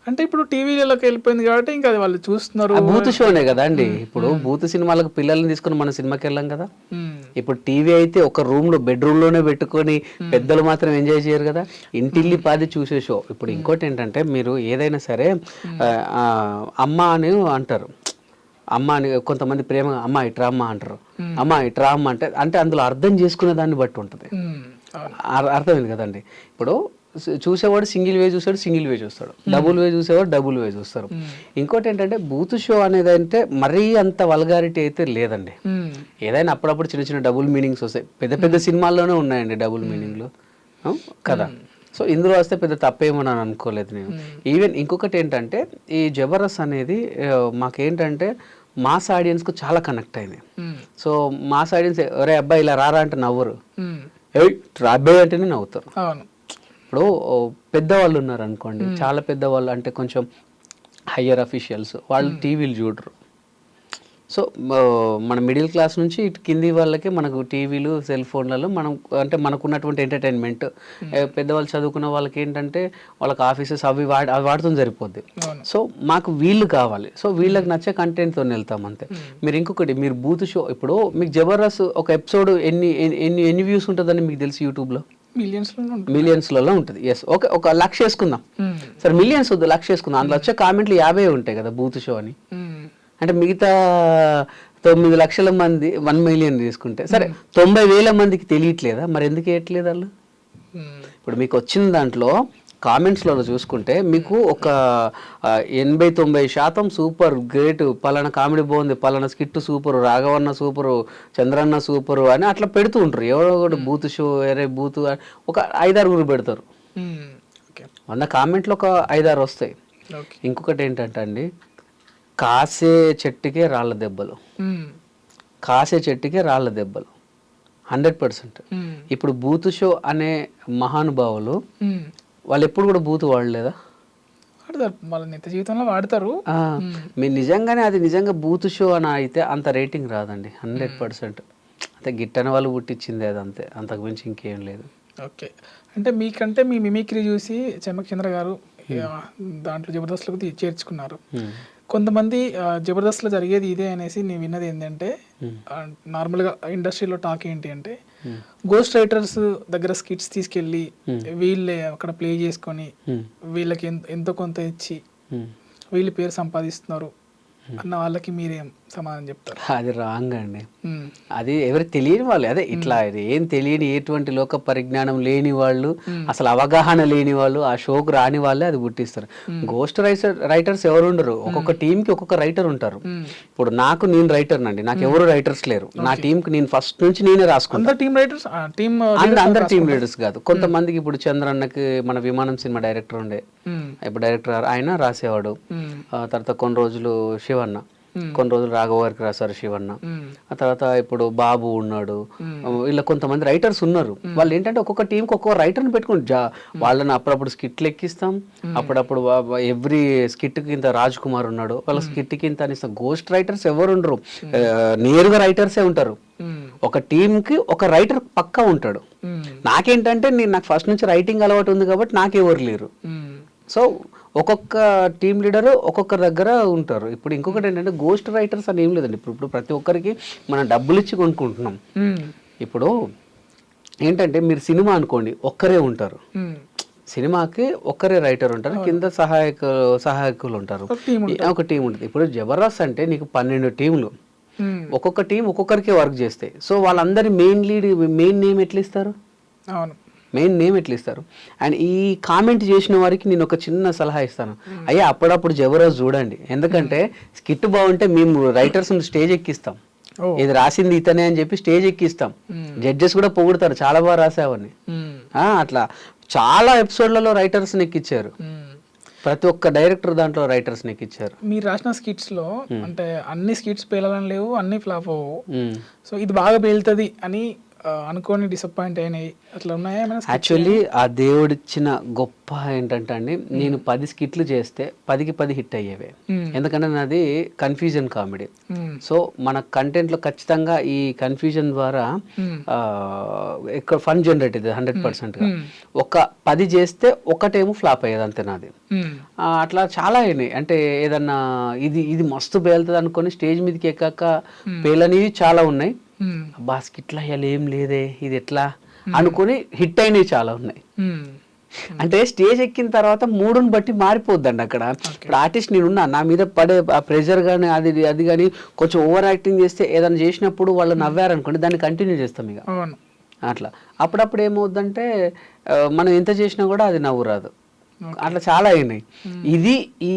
అంటే ఇప్పుడు టీవీలోకి వెళ్ళిపోయింది కాబట్టి ఇంకా వాళ్ళు చూస్తున్నారు.
బూత్ షోనే కదా అండి. ఇప్పుడు బూత్ సినిమాలకు పిల్లల్ని తీసుకుని మన సినిమాకి వెళ్ళాం కదా. ఇప్పుడు టీవీ అయితే ఒక రూమ్ లో బెడ్రూమ్ లోనే పెట్టుకొని పెద్దలు మాత్రం ఎంజాయ్ చేయరు కదా, ఇంటిల్లి పాది చూసే షో. ఇప్పుడు ఇంకోటి ఏంటంటే మీరు ఏదైనా సరే అమ్మ అని అంటారు, అమ్మ అని కొంతమంది ప్రేమ అమ్మ ఇట్రా అమ్మ అంటారు, అమ్మ ఇట్రా అమ్మ అంటే అందులో అర్థం చేసుకునే దాన్ని బట్టి ఉంటుంది. అర్థమైంది కదండి. ఇప్పుడు చూసేవాడు సింగిల్ వే చూస్తాడు, సింగిల్ వే చూస్తాడు, డబుల్ వే చూసేవాడు డబుల్ వే చూస్తారు. ఇంకోటి ఏంటంటే బూత్ షో అనేది అంటే మరీ అంత వల్గారిటీ అయితే లేదండి. ఏదైనా అప్పుడప్పుడు చిన్న చిన్న డబుల్ మీనింగ్స్ వస్తాయి, పెద్ద సినిమాల్లోనే ఉన్నాయండి డబుల్ మీనింగ్లు కదా. సో ఇందులో వస్తే పెద్ద తప్పేమో అని అనుకోలేదు నేను. ఈవెన్ ఇంకొకటి ఏంటంటే ఈ జబర్దస్త్ అనేది మాకేంటంటే మాస్ ఆడియన్స్కు చాలా కనెక్ట్ అయింది. సో మాస్ ఆడియన్స్ ఒరే అబ్బాయి ఇలా రారా అంటే నవ్వరు, అబ్బాయి అంటేనే నవ్వుతారు. ఇప్పుడు పెద్దవాళ్ళు ఉన్నారు అనుకోండి, చాలా పెద్దవాళ్ళు అంటే కొంచెం హయ్యర్ అఫీషియల్స్, వాళ్ళు టీవీలు చూడరు. సో మన మిడిల్ క్లాస్ నుంచి ఇటు కింది వాళ్ళకి మనకు టీవీలు, సెల్ ఫోన్లలో మనం అంటే మనకున్నటువంటి ఎంటర్టైన్మెంట్. పెద్దవాళ్ళు చదువుకున్న వాళ్ళకి ఏంటంటే వాళ్ళకి ఆఫీసెస్ అవి వాడుతూ సరిపోద్ది. సో మాకు వీళ్ళు కావాలి, సో వీళ్ళకి నచ్చే కంటెంట్తో వెళ్తాం అంతే. మీరు ఇంకొకటి, మీరు బూత్ షో, ఇప్పుడు మీకు జబర్దస్త్ ఒక ఎపిసోడ్ ఎన్ని వ్యూస్ ఉంటుందని మీకు తెలుసు యూట్యూబ్లో? మిలియన్స్లలో ఉంటుంది. ఎస్, ఓకే, ఒక 1,00,000 వేసుకుందాం సరే, మిలియన్స్ వద్దు, 1,00,000 వేసుకుందాం. అందులో వచ్చే కామెంట్లు 50 ఉంటాయి కదా బూత్ షో అని. అంటే మిగతా 9 లక్షల మంది 1 మిలియన్ తీసుకుంటే సరే, 90,000 మందికి తెలియట్లేదా? మరి ఎందుకు వేయట్లేదు వాళ్ళు? ఇప్పుడు మీకు వచ్చిన దాంట్లో కామెంట్స్లలో చూసుకుంటే మీకు ఒక 80-90% సూపర్, గ్రేట్, పలానా కామెడీ బాగుంది, పలానా స్కిట్ సూపరు, రాఘవన్న సూపరు, చంద్రన్న సూపరు అని అట్లా పెడుతూ ఉంటారు. ఎవరో ఒకటి బూత్ షో, వేరే బూత్, ఒక 5-6 పెడతారు. 100 కామెంట్లు ఒక 5-6 వస్తాయి. ఇంకొకటి ఏంటంటే అండి, కాసే చెట్టుకే రాళ్ళ దెబ్బలు, కాసే చెట్టుకే రాళ్ళ దెబ్బలు 100%. ఇప్పుడు బూత్ షో అనే మహానుభావులు వాళ్ళు ఎప్పుడు కూడా బూత్ వాడలేదా?
వాళ్ళ నిత్య జీవితంలో వాడతారు.
మీరు నిజంగానే అది నిజంగా బూత్ షో అని అయితే అంత రేటింగ్ రాదండి 100%. అంటే గిట్టని వాళ్ళు పుట్టించింది అది అంతే, అంతకు మించి ఇంకేం లేదు.
ఓకే, అంటే మీకంటే మీ మిమిక్రీ చూసి చెమ్మక్ చంద్ర గారు దాంట్లో జబర్దస్త్లోకి చేర్చుకున్నారు. కొంతమంది జబర్దస్త్లో జరిగేది ఇదే అనేసి నేను విన్నది ఏంటంటే, నార్మల్గా ఇండస్ట్రీలో టాక్ ఏంటి అంటే, గోస్ట్ రైటర్స్ దగ్గర స్కిట్స్ తీసుకెళ్ళి వీళ్ళే అక్కడ ప్లే చేసుకొని వీళ్ళకి ఎంతో కొంత ఇచ్చి వీళ్ళు పేరు సంపాదిస్తున్నారు అన్న వాళ్ళకి మీరేం సమాధానం చెప్తారు?
అది రాంగ్ అండి. అది ఎవరికి తెలియని వాళ్ళు, అదే ఇట్లా ఏం తెలియని, ఎటువంటి లోక పరిజ్ఞానం లేని వాళ్ళు, అసలు అవగాహన లేని వాళ్ళు, ఆ షోకు రాని వాళ్ళే అది పుట్టిస్తారు. గోస్ట్ రైటర్స్ ఎవరు ఉండరు, ఒక్కొక్క టీంకి ఒక్కొక్క రైటర్ ఉంటారు. ఇప్పుడు నేను రైటర్ నండి, నాకు ఎవరు రైటర్స్ లేరు. నా టీంకి నేను ఫస్ట్ నుంచి నేనే రాసుకుంటాను. అందరు టీమ్ రైటర్స్ కాదు, కొంతమందికి. ఇప్పుడు చంద్రన్నకి మన విమానం సినిమా డైరెక్టర్ ఉండే, ఇప్పుడు డైరెక్టర్ ఆయన రాసేవాడు. తర్వాత కొన్ని రోజులు శివన్న, కొన్ని రోజులు రాఘవ గారికి రాశారు శివన్న. ఆ తర్వాత ఇప్పుడు బాబు ఉన్నాడు. ఇలా కొంతమంది రైటర్స్ ఉన్నారు. వాళ్ళు ఏంటంటే ఒక్కొక్క టీంకి ఒక్కొక్క రైటర్ని పెట్టుకుని వాళ్ళని అప్పుడప్పుడు స్కిట్లు ఎక్కిస్తాం, అప్పుడప్పుడు ఎవ్రీ స్కిట్కి ఇంత రాజ్ కుమార్ ఉన్నాడు, వాళ్ళ స్కిట్కి ఇంత అనిస్తాం. గోస్ట్ రైటర్స్ ఎవరు ఉండరు, నేరుగా రైటర్సే ఉంటారు. ఒక టీంకి ఒక రైటర్ పక్కా ఉంటాడు. నాకేంటంటే నాకు ఫస్ట్ నుంచి రైటింగ్ అలవాటు ఉంది కాబట్టి నాకెవరు లేరు. సో ఒక్కొక్క టీమ్ లీడరు ఒక్కొక్క దగ్గర ఉంటారు. ఇప్పుడు ఇంకొకటి ఏంటంటే, గోస్ట్ రైటర్స్ అని ఏం లేదండి. ఇప్పుడు ప్రతి ఒక్కరికి మనం డబ్బులు ఇచ్చి కొనుక్కుంటున్నాం. ఇప్పుడు ఏంటంటే, మీరు సినిమా అనుకోండి, ఒక్కరే ఉంటారు. సినిమాకి ఒక్కరే రైటర్ ఉంటారు, కింద సహాయకులు ఉంటారు, ఒక టీం ఉంటుంది. ఇప్పుడు జబర్దస్త్ అంటే నీకు 12 టీంలు, ఒక్కొక్క టీం ఒక్కొక్కరికి వర్క్ చేస్తాయి. సో వాళ్ళందరి మెయిన్ నేమ్ ఎట్లా ఇస్తారు? అండ్ ఈ కామెంట్ చేసిన వారికి నేను ఒక చిన్న సలహా ఇస్తాను. అయ్యా, అప్పుడప్పుడు జబర్దస్త్ చూడండి. ఎందుకంటే స్కిట్ బాగుంటే మేము రైటర్స్ స్టేజ్ ఎక్కిస్తాం, ఇది రాసింది ఇతనే అని చెప్పి స్టేజ్ ఎక్కిస్తాం. జడ్జెస్ కూడా పొగుడతారు, చాలా బాగా రాసావని. అట్లా చాలా ఎపిసోడ్లలో రైటర్స్ ఎక్కిచ్చారు. ప్రతి ఒక్క డైరెక్టర్ దాంట్లో రైటర్స్ ఎక్కిచ్చారు.
మీరు రాసిన స్కిట్స్ లో అంటే అన్ని స్కిట్స్ పేలాలని లేవు, అన్ని ఫ్లాప్ అవ్వవు. సో ఇది బాగా పేలుతుంది అని అనుకోని డిసప్పాయింట్ అయినాయి అట్లా ఉన్నాయా?
యాక్చువల్లీ ఆ దేవుడిచ్చిన గొప్ప ఏంటంటే అండి, నేను 10 స్కిట్లు చేస్తే 10కి 10 హిట్ అయ్యేవే. ఎందుకంటే నాది కన్ఫ్యూజన్ కామెడీ. సో మన కంటెంట్ లో ఖచ్చితంగా ఈ కన్ఫ్యూజన్ ద్వారా ఎక్కువ ఫన్ జనరేట్ అవుతుంది 100%. ఒక 10 చేస్తే ఒకటేమో ఫ్లాప్ అయ్యేది, అంతే నాది. అట్లా చాలా అయినాయి. అంటే ఏదన్నా ఇది మస్తు పేలుతుంది అనుకొని స్టేజ్ మీదకి ఎక్కాక పేలనివి చాలా ఉన్నాయి. అబ్బా స్కిట్లా అయ్యాలి ఏం లేదే, ఇది ఎట్లా అనుకుని హిట్ అయినవి చాలా ఉన్నాయి. అంటే స్టేజ్ ఎక్కిన తర్వాత మూడుని బట్టి మారిపోద్దండి అక్కడ. ఇప్పుడు ఆర్టిస్ట్ నేనున్నా, నా మీద పడే ఆ ప్రెషర్ కానీ అది కానీ కొంచెం ఓవర్ యాక్టింగ్ చేస్తే ఏదైనా చేసినప్పుడు వాళ్ళు నవ్వారనుకోండి, దాన్ని కంటిన్యూ చేస్తాం ఇక. అట్లా అప్పుడప్పుడు ఏమవుద్దంటే మనం ఎంత చేసినా కూడా అది నవ్వు రాదు. అట్లా చాలా అయినాయి. ఈ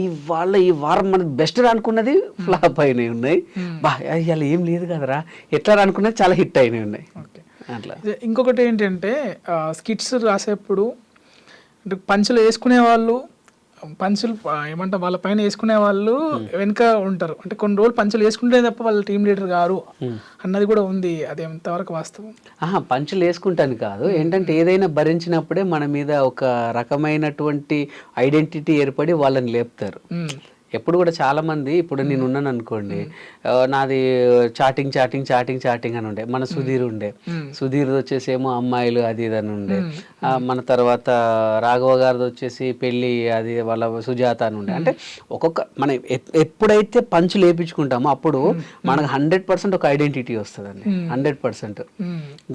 వారం మన బెస్ట్ అనుకున్నది ఫ్లాప్ అయినాయి ఉన్నాయి. బా ఇవాళ ఏం లేదు కదరా ఎట్లా అనుకున్నది చాలా హిట్ అయినాయి ఉన్నాయి. అట్లా
ఇంకొకటి ఏంటంటే, స్కిట్స్ రాసేప్పుడు పంచులు వేసుకునే వాళ్ళు పంచులు ఏమంటారు వాళ్ళ పైన వేసుకునే వాళ్ళు వెనుక ఉంటారు, అంటే కొన్ని రోజులు పంచులు వేసుకుంటే తప్ప వాళ్ళ టీం లీడర్ గారు అన్నది కూడా ఉంది. అది ఎంతవరకు వాస్తవం?
పంచులు వేసుకుంటాను కాదు, ఏంటంటే ఏదైనా భరించినప్పుడే మన మీద ఒక రకమైనటువంటి ఐడెంటిటీ ఏర్పడి వాళ్ళని లేపుతారు. ఎప్పుడు కూడా చాలా మంది, ఇప్పుడు నేను ఉన్నాను అనుకోండి, నాది చాటింగ్ చాటింగ్ చాటింగ్ చాటింగ్ అని ఉండే, మన సుధీర్ ఉండే, సుధీర్ వచ్చేసి ఏమో అమ్మాయిలు అది ఇది అని ఉండే, మన తర్వాత రాఘవ గారిది వచ్చేసి పెళ్ళి అది వాళ్ళ సుజాత అని ఉండే. అంటే ఒక్కొక్క మనం ఎప్పుడైతే పంచులు వేయించుకుంటామో అప్పుడు మనకు 100% ఒక ఐడెంటిటీ వస్తుందండి, 100%.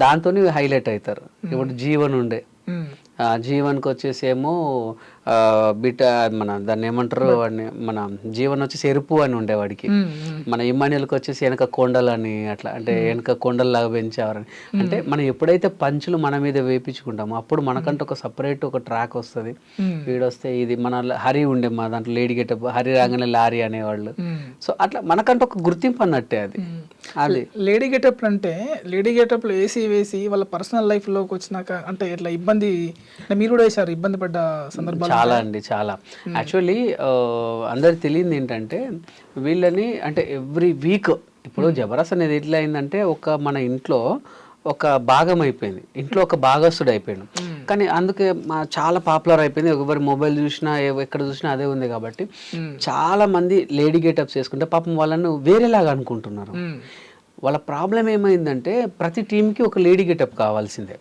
దాంతో హైలైట్ అవుతారు. ఇప్పుడు జీవన్ ఉండే, జీవన్కి వచ్చేసేమో బిట మన దాన్ని ఏమంటారు వాడిని, మన జీవన్ వచ్చేసి ఎరుపు అని ఉండేవాడికి, మన ఇమ్మాన్యుల్కి వచ్చేసి వెనక కొండలని అట్లా, అంటే వెనక కొండల్లాగా పెంచేవారని. అంటే మనం ఎప్పుడైతే పంచులు మన మీద వేయించుకుంటామో అప్పుడు మనకంటూ ఒక సపరేట్ ఒక ట్రాక్ వస్తుంది. వీడొస్తే ఇది మన హరి ఉండే, మా దాంట్లో లేడీ గెటప్, హరి రాగానే లారీ అనేవాళ్ళు. సో అట్లా మనకంటూ ఒక గుర్తింపు అన్నట్టే అది. అది
లేడీ గెటప్ అంటే లేడీ గెటప్లో వేసి వాళ్ళ పర్సనల్ లైఫ్లోకి వచ్చినాక అంటే ఇట్లా ఇబ్బంది, మీరు కూడా వేసారు, ఇబ్బంది పడ్డ సందర్భాలు
చాలా అండి, చాలా. యాక్చువల్లీ అందరికి తెలియదు ఏంటంటే వీళ్ళని, అంటే ఎవ్రీ వీక్ ఇప్పుడు జబర్దస్త్ అనేది ఎట్లా అయిందంటే ఒక మన ఇంట్లో ఒక భాగం అయిపోయింది, ఇంట్లో ఒక భాగస్తుడు అయిపోయాడు. కానీ అందుకే చాలా పాపులర్ అయిపోయింది. ఎవరి మొబైల్ చూసినా ఎక్కడ చూసినా అదే ఉంది కాబట్టి చాలా మంది లేడీ గెటప్స్ వేసుకుంటే పాపం వాళ్ళను వేరేలాగా అనుకుంటున్నారు. వాళ్ళ ప్రాబ్లం ఏమైందంటే ప్రతి టీంకి ఒక లేడీ గెటప్ కావాల్సిందే.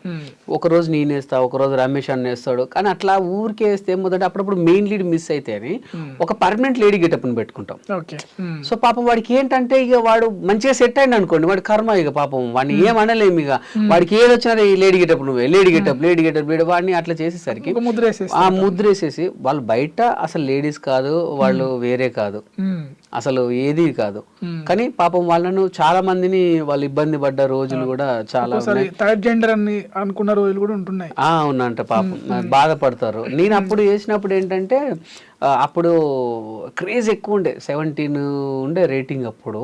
ఒకరోజు నేను వేస్తా, ఒకరోజు రమేష్ అన్న వేస్తాడు. కానీ అట్లా ఊరికే వేస్తే ఏమవుతుందంటే అప్పుడప్పుడు మెయిన్ లీడ్ మిస్ అయితే అని ఒక పర్మనెంట్ లేడీ గెటప్ని పెట్టుకుంటాం. సో పాపం వాడికి ఏంటంటే ఇక వాడు మంచిగా సెట్ అయింది అనుకోండి, వాడి కర్మ ఇక పాపం వాడిని ఏమనలేము. ఇక వాడికి ఏది వచ్చినా లేడీ గెటప్ నువ్వే, లేడీ గెటప్ లేడీ గెటప్ వాడిని అట్లా చేసేసరికి ఆ ముద్ర వేసేసి వాళ్ళు బయట అసలు లేడీస్ కాదు, వాళ్ళు వేరే కాదు, అసలు ఏది కాదు. కానీ పాపం వాళ్ళను చాలా మందిని వాళ్ళు ఇబ్బంది పడ్డ రోజులు కూడా చాలా
థర్డ్ జెండర్ అని అనుకున్న రోజులు కూడా ఉంటున్నాయి.
అవునంట, పాపం బాధపడతారు. నేను అప్పుడు చేసినప్పుడు ఏంటంటే అప్పుడు క్రేజ్ ఎక్కువ ఉండే, 17 ఉండే రేటింగ్ అప్పుడు.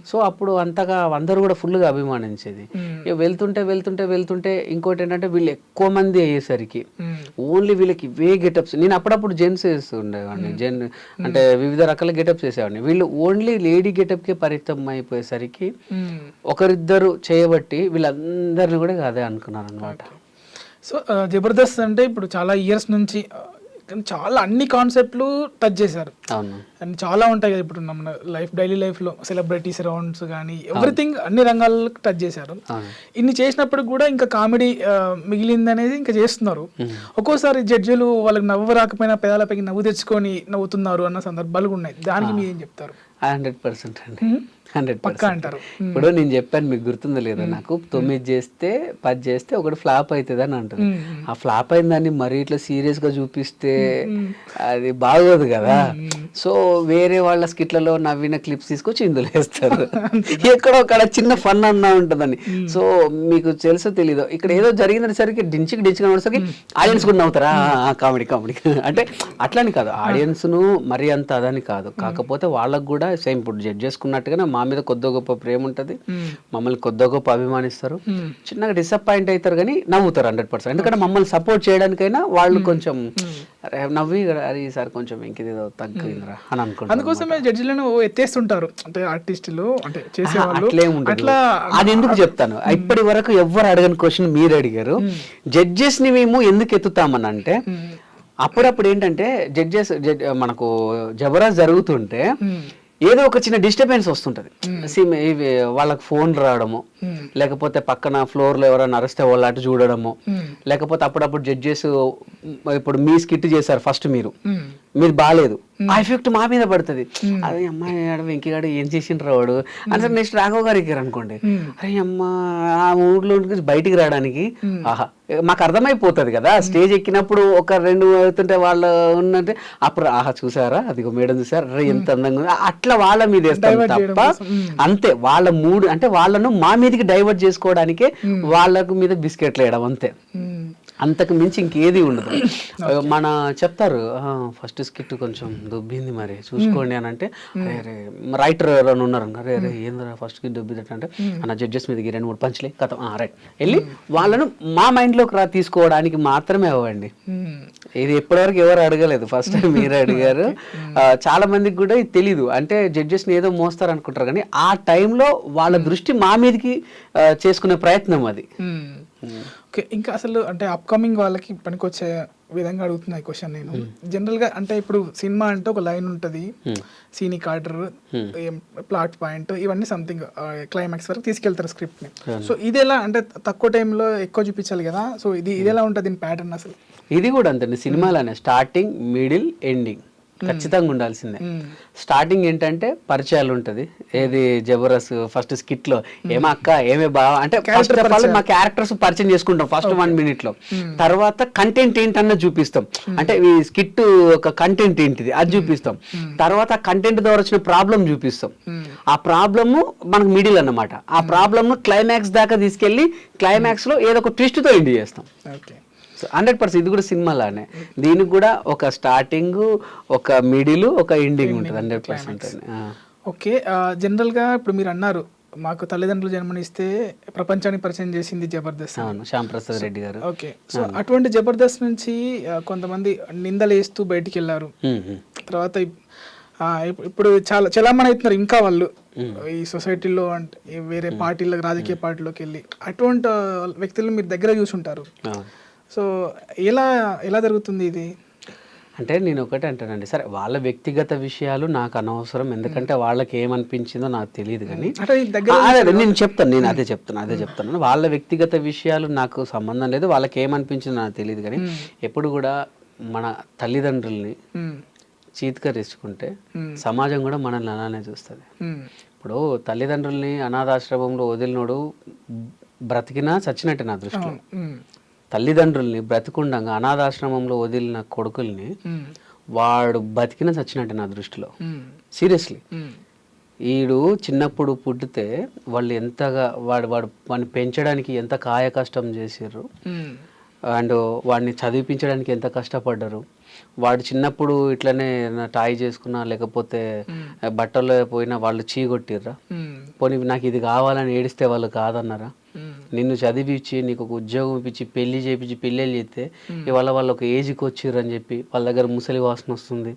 సో అప్పుడు అంతగా అందరూ కూడా ఫుల్గా అభిమానించేది. వెళ్తుంటే వెళ్తుంటే వెళ్తుంటే ఇంకోటి ఏంటంటే వీళ్ళు ఎక్కువ మంది అయ్యేసరికి ఓన్లీ వీళ్ళకి ఇవే గెటప్స్. నేను అప్పుడప్పుడు జెంట్స్ వేస్తుండేవాడిని, అంటే వివిధ రకాల గెటప్స్ వేసేవాడిని. వీళ్ళు ఓన్లీ లేడీ గెటప్కే పరిమితం అయిపోయేసరికి ఒకరిద్దరు చేయబట్టి వీళ్ళందరినీ కూడా అదే అనుకున్నారు అనమాట.
సో జబర్దస్త్ అంటే ఇప్పుడు చాలా ఇయర్స్ నుంచి చాలా అన్ని కాన్సెప్ట్లు టచ్ చేశారు. అండ్ చాలా ఉంటాయి కదా ఇప్పుడు మన లైఫ్, డైలీ లైఫ్లో సెలబ్రిటీస్ రౌండ్స్ కానీ ఎవ్రీథింగ్ అన్ని రంగాలకు టచ్ చేశారు. ఇన్ని చేసినప్పుడు కూడా ఇంకా కామెడీ మిగిలింది అనేది ఇంకా చేస్తున్నారు. ఒక్కోసారి జడ్జిలు వాళ్ళకి నవ్వు రాకపోయినా పెదాలపైకి నవ్వు తెచ్చుకొని నవ్వుతున్నారు అన్న సందర్భాలు ఉన్నాయి. దానికి మీరు ఏం చెప్తారు?
100% అండి, 100%. ఇప్పుడు నేను చెప్పాను, మీకు గుర్తుందో లేదో, నాకు 9 చేస్తే 10 చేస్తే ఒకటి ఫ్లాప్ అవుతుంది అని అంటారు. ఆ ఫ్లాప్ అయిన దాన్ని మరీ ఇట్లా సీరియస్ గా చూపిస్తే అది బాగోదు కదా. సో వేరే వాళ్ళ స్కిట్లలో నవ్విన క్లిప్స్ తీసుకొచ్చి ఇందులో వేస్తారు. ఎక్కడో అక్కడ చిన్న ఫన్ అన్నా ఉంటుందని. సో మీకు తెలుసో తెలీదో, ఇక్కడ ఏదో జరిగిందని సరికి డించికి నడిసరికి ఆడియన్స్ కూడా నవ్వుతారా, కామెడీ కామెడీ అంటే అట్లని కాదు, ఆడియన్స్ ను మరీ అంత అదని కాదు. కాకపోతే వాళ్ళకు కూడా సేమ్ ఇప్పుడు జడ్జ్ చేసుకున్నట్టుగానే మా మీద కొద్ది గొప్ప ప్రేమ ఉంటుంది, మమ్మల్ని కొద్ది గొప్ప అభిమానిస్తారు, చిన్నగా డిసప్పాయింట్ అవుతారు కానీ నవ్వుతారు 100%. ఎందుకంటే మమ్మల్ని సపోర్ట్ చేయడానికైనా వాళ్ళు కొంచెం నవ్వి అరే ఈసారి కొంచెం ఇంకేదో తగ్గిందిరా అని అనుకుంటారు.
అందుకోసమే జడ్జిలను ఎత్తేస్తుంటారు, అంటే ఆర్టిస్టులు అంటే చేసేవాళ్ళు.
అట్లా అది ఎందుకు చెప్తాను, ఇప్పటి వరకు ఎవరు అడగని క్వశ్చన్ మీరు అడిగారు. జడ్జెస్ ని మేము ఎందుకు ఎత్తుతామని అంటే అప్పుడప్పుడు ఏంటంటే జడ్జెస్ మనకు జబర్దస్త్ జరుగుతుంటే ఏదో ఒక చిన్న డిస్టర్బెన్స్ వస్తుంటది. వాళ్ళకి ఫోన్ రావడము, లేకపోతే పక్కన ఫ్లోర్ లో ఎవరైనా అరెస్ట్ వాళ్ళు అటు చూడడము, లేకపోతే అప్పుడప్పుడు జడ్జెస్ ఇప్పుడు మీ స్కిట్ చేశారు ఫస్ట్, మీరు బాగాలేదు, ఆ ఎఫెక్ట్ మా మీద పడుతుంది. అదే అమ్మాయి వెంకీగాడు ఏం చేసిండ్రు వాడు అని సార్ నెక్స్ట్ రాఘవ్ గారు ఎక్కారు అనుకోండి, అరే అమ్మ ఆ ఊర్లో బయటికి రావడానికి ఆహా మాకు అర్థమైపోతుంది కదా. స్టేజ్ ఎక్కినప్పుడు ఒక 2 అవుతుంటే వాళ్ళు ఉన్నట్టే అప్పుడు ఆహా చూసారా అదిగో మేడం చూసారా అరే ఎంత అందంగా ఉంది, అట్లా వాళ్ళ మీద వేస్తాం తప్ప అంతే. వాళ్ళ మూడు అంటే వాళ్ళను మా మీదకి డైవర్ట్ చేసుకోవడానికే వాళ్ళకు మీద బిస్కెట్లు వేయడం అంతే. అంతకు మించి ఇంకేది ఉండదు. మన చెప్తారు ఫస్ట్ స్కిట్ కొంచెం దుబ్బింది మరి చూసుకోండి అని అంటే, అరే రైటర్ ఎవరైనా ఉన్నారు అరే అరే ఏంద్రా ఫస్ట్ స్కిట్ దుబ్బిదట అంటే, అన్న జడ్జెస్ మీదకి 2-3 పంచ్లే కథ రైట్ వెళ్ళి వాళ్ళను మా మైండ్లోకి తీసుకోవడానికి మాత్రమే అవ్వండి. ఇది ఎప్పటివరకు ఎవరు అడగలేదు, ఫస్ట్ టైం మీరే అడిగారు. చాలా మందికి కూడా ఇది తెలీదు, అంటే జడ్జెస్ని ఏదో మోస్తారు అనుకుంటారు, కానీ ఆ టైంలో వాళ్ళ దృష్టి మా మీదకి చేసుకునే ప్రయత్నం అది.
ఓకే, ఇంకా అసలు అంటే అప్కమింగ్ వాళ్ళకి పనికొచ్చే విధంగా అడుగుతున్నా ఈ క్వశ్చన్ నేను. జనరల్గా అంటే ఇప్పుడు సినిమా అంటే ఒక లైన్ ఉంటుంది, సీనిక్ ఆర్డర్, ప్లాట్ పాయింట్, ఇవన్నీ సంథింగ్ క్లైమాక్స్ వరకు తీసుకెళ్తారు స్క్రిప్ట్ని. సో ఇది ఎలా అంటే తక్కువ టైంలో ఎక్కువ చూపించాలి కదా, సో ఇది ఎలా ఉంటుంది దీని ప్యాటర్న్ అసలు?
ఇది కూడా అంతే సినిమాలోనే, స్టార్టింగ్ మిడిల్ ఎండింగ్ ఖచ్చితంగా ఉండాల్సిందే. స్టార్టింగ్ ఏంటంటే పరిచయాలు ఉంటుంది, ఏది జబర్దస్త్ ఫస్ట్ స్కిట్ లో ఏమో అక్క ఏమే బావ అంటే ఫస్ట్ ఆఫ్ ఆల్ మా క్యారెక్టర్స్ పరిచయం చేసుకుంటాం ఫస్ట్ 1 minute లో. తర్వాత కంటెంట్ ఏంటన్నా చూపిస్తాం, అంటే ఈ స్కిట్ ఒక కంటెంట్ ఏంటిది అది చూపిస్తాం. తర్వాత కంటెంట్ ద్వారా వచ్చిన ప్రాబ్లం చూపిస్తాం, ఆ ప్రాబ్లమ్ మనకు మిడిల్ అన్నమాట. ఆ ప్రాబ్లమ్ క్లైమాక్స్ దాకా తీసుకెళ్లి క్లైమాక్స్ లో ఏదో ఒక ట్విస్ట్ తో ఎండ్ చేస్తాం. 100% ఇది కూడా సినిమాలానే, దీనికి కూడా ఒక స్టార్టింగ్, ఒక మిడిల్, ఒక ఎండింగ్ ఉంటుంది 100%.
ఓకే, జనరల్గా ఇప్పుడు మీరు అన్నారు మాకు తల్లిదండ్రులు జన్మనిస్తే ప్రపంచానికి పరిచయం చేసింది జబర్దస్త్.
అవును, శ్యామ్ ప్రసాద్ రెడ్డి గారు.
ఓకే, సో అటువంటి జబర్దస్త్ నుంచి కొంతమంది నిందలేస్తూ బయటికి వెళ్ళారు. తర్వాత ఇప్పుడు చాలా చలామణి అవుతున్నారు ఇంకా వాళ్ళు ఈ సొసైటీలో, అంటే వేరే పార్టీలకు, రాజకీయ పార్టీలోకి వెళ్ళి. అటువంటి వ్యక్తులను మీరు దగ్గర చూసుంటారు. సో ఎలా జరుగుతుంది ఇది?
అంటే నేను ఒకటే అంటానండి, సరే వాళ్ళ వ్యక్తిగత విషయాలు నాకు అనవసరం, ఎందుకంటే వాళ్ళకి ఏమనిపించిందో నాకు తెలియదు. కానీ నేను చెప్తాను, నేను అదే చెప్తాను, వాళ్ళ వ్యక్తిగత విషయాలు నాకు సంబంధం లేదు, వాళ్ళకి ఏమనిపించిందో నాకు తెలియదు. కానీ ఎప్పుడు కూడా మన తల్లిదండ్రుల్ని చీత్కరించుకుంటే సమాజం కూడా మనల్ని అలానే చూస్తుంది. ఇప్పుడు తల్లిదండ్రుల్ని అనాథాశ్రమంలో వదిలినోడు బ్రతికినా చచ్చినట్టే నా దృష్టిలో. తల్లిదండ్రుల్ని బ్రతికుండగా అనాథాశ్రమంలో వదిలిన కొడుకుల్ని వాడు బతికిన చచ్చినట్టు నా దృష్టిలో. సీరియస్లీ, వీడు చిన్నప్పుడు పుట్టితే వాళ్ళు ఎంతగా వాడిని పెంచడానికి ఎంత కాయ కష్టం చేసారు, అండ్ వాడిని చదివించడానికి ఎంత కష్టపడ్డారు. వాడు చిన్నప్పుడు ఇట్లనే టాయ్ చేసుకున్నా లేకపోతే బట్టల్లో పోయినా వాళ్ళు చీగొట్టిర్రా, పోనీ నాకు ఇది కావాలని ఏడిస్తే వాళ్ళు కాదన్నారా? నిన్ను చదివించి నీకు ఒక ఉద్యోగం ఇప్పించి పెళ్లి చేయించి పెళ్ళిళ్ళు చేస్తే ఇవాళ వాళ్ళు ఒక ఏజ్కి వచ్చిర్రని చెప్పి వాళ్ళ దగ్గర ముసలి వాసన వస్తుంది,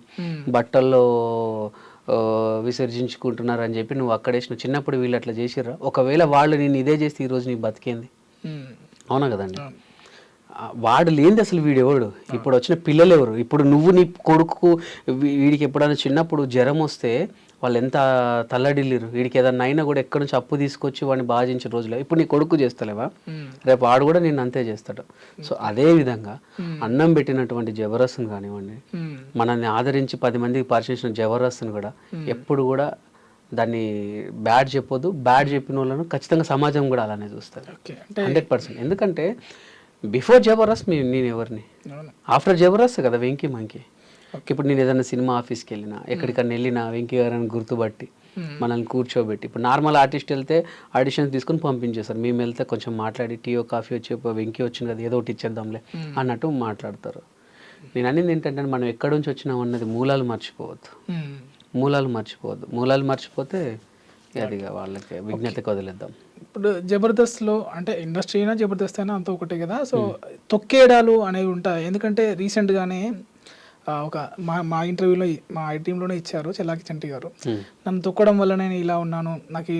బట్టల్లో విసర్జించుకుంటున్నారు అని చెప్పి నువ్వు అక్కడేసిన. చిన్నప్పుడు వీళ్ళు అట్లా చేసిర్రా? ఒకవేళ వాళ్ళు నేను ఇదే చేస్తే ఈరోజు నీకు బతికేంది? అవునా కదండి? వాడు లేనిది అసలు వీడెవడు? ఇప్పుడు వచ్చిన పిల్లలు ఎవరు? ఇప్పుడు నువ్వు నీ కొడుకు వీడికి ఎప్పుడైనా చిన్నప్పుడు జ్వరం వస్తే వాళ్ళు ఎంత తల్లడిల్లిరు, వీడికి ఏదన్నా అయినా కూడా ఎక్కడి నుంచి అప్పు తీసుకొచ్చి వాడిని బాధించిన రోజులో ఇప్పుడు నీ కొడుకు చేస్తలేవా? రేపు వాడు కూడా నేను అంతే చేస్తాడు. సో అదే విధంగా అన్నం పెట్టినటువంటి జబర్దస్త్ని కానివ్వండి, మనల్ని ఆదరించి 10 మందికి పరిచయించిన జబర్దస్త్ని కూడా ఎప్పుడు కూడా దాన్ని బ్యాడ్ చెప్పొద్దు. బ్యాడ్ చెప్పిన వాళ్ళను ఖచ్చితంగా సమాజం కూడా అలానే చూస్తుంది 100%. ఎందుకంటే బిఫోర్ జబర్దస్త్ నేను ఎవరిని, ఆఫ్టర్ జబర్దస్త్ కదా వెంకీ మంకీ. ఇప్పుడు నేను ఏదైనా సినిమా ఆఫీస్కి వెళ్ళినా, ఎక్కడికన్నా వెళ్ళినా వెంకీ గారిని గుర్తుపట్టి మనల్ని కూర్చోబెట్టి, ఇప్పుడు నార్మల్ ఆర్టిస్ట్ వెళ్తే ఆడిషన్స్ తీసుకుని పంపించేస్తారు, మేము వెళ్తే కొంచెం మాట్లాడి టీయో కాఫీ వచ్చి వెంకీ వచ్చింది కదా ఏదో ఒకటి ఇచ్చేద్దాంలే అన్నట్టు మాట్లాడతారు. నేను అనేది ఏంటంటే మనం ఎక్కడి నుంచి వచ్చినాం అన్నది మూలాలు మర్చిపోవద్దు. మూలాలు మర్చిపోతే అది వాళ్ళకి విజ్ఞతకి వదిలేద్దాం.
ఇప్పుడు జబర్దస్త్లో అంటే ఇండస్ట్రీ అయినా జబర్దస్త్ అయినా అంత ఒకటే కదా, సో తొక్కేడాలు అనేవి ఉంటాయి. ఎందుకంటే రీసెంట్గానే ఒక మా ఇంటర్వ్యూలో మా టీంలోనే ఇచ్చారు చెల్లాకి చంటి గారు, నన్ను తొక్కడం వల్ల నేను ఇలా ఉన్నాను, నాకు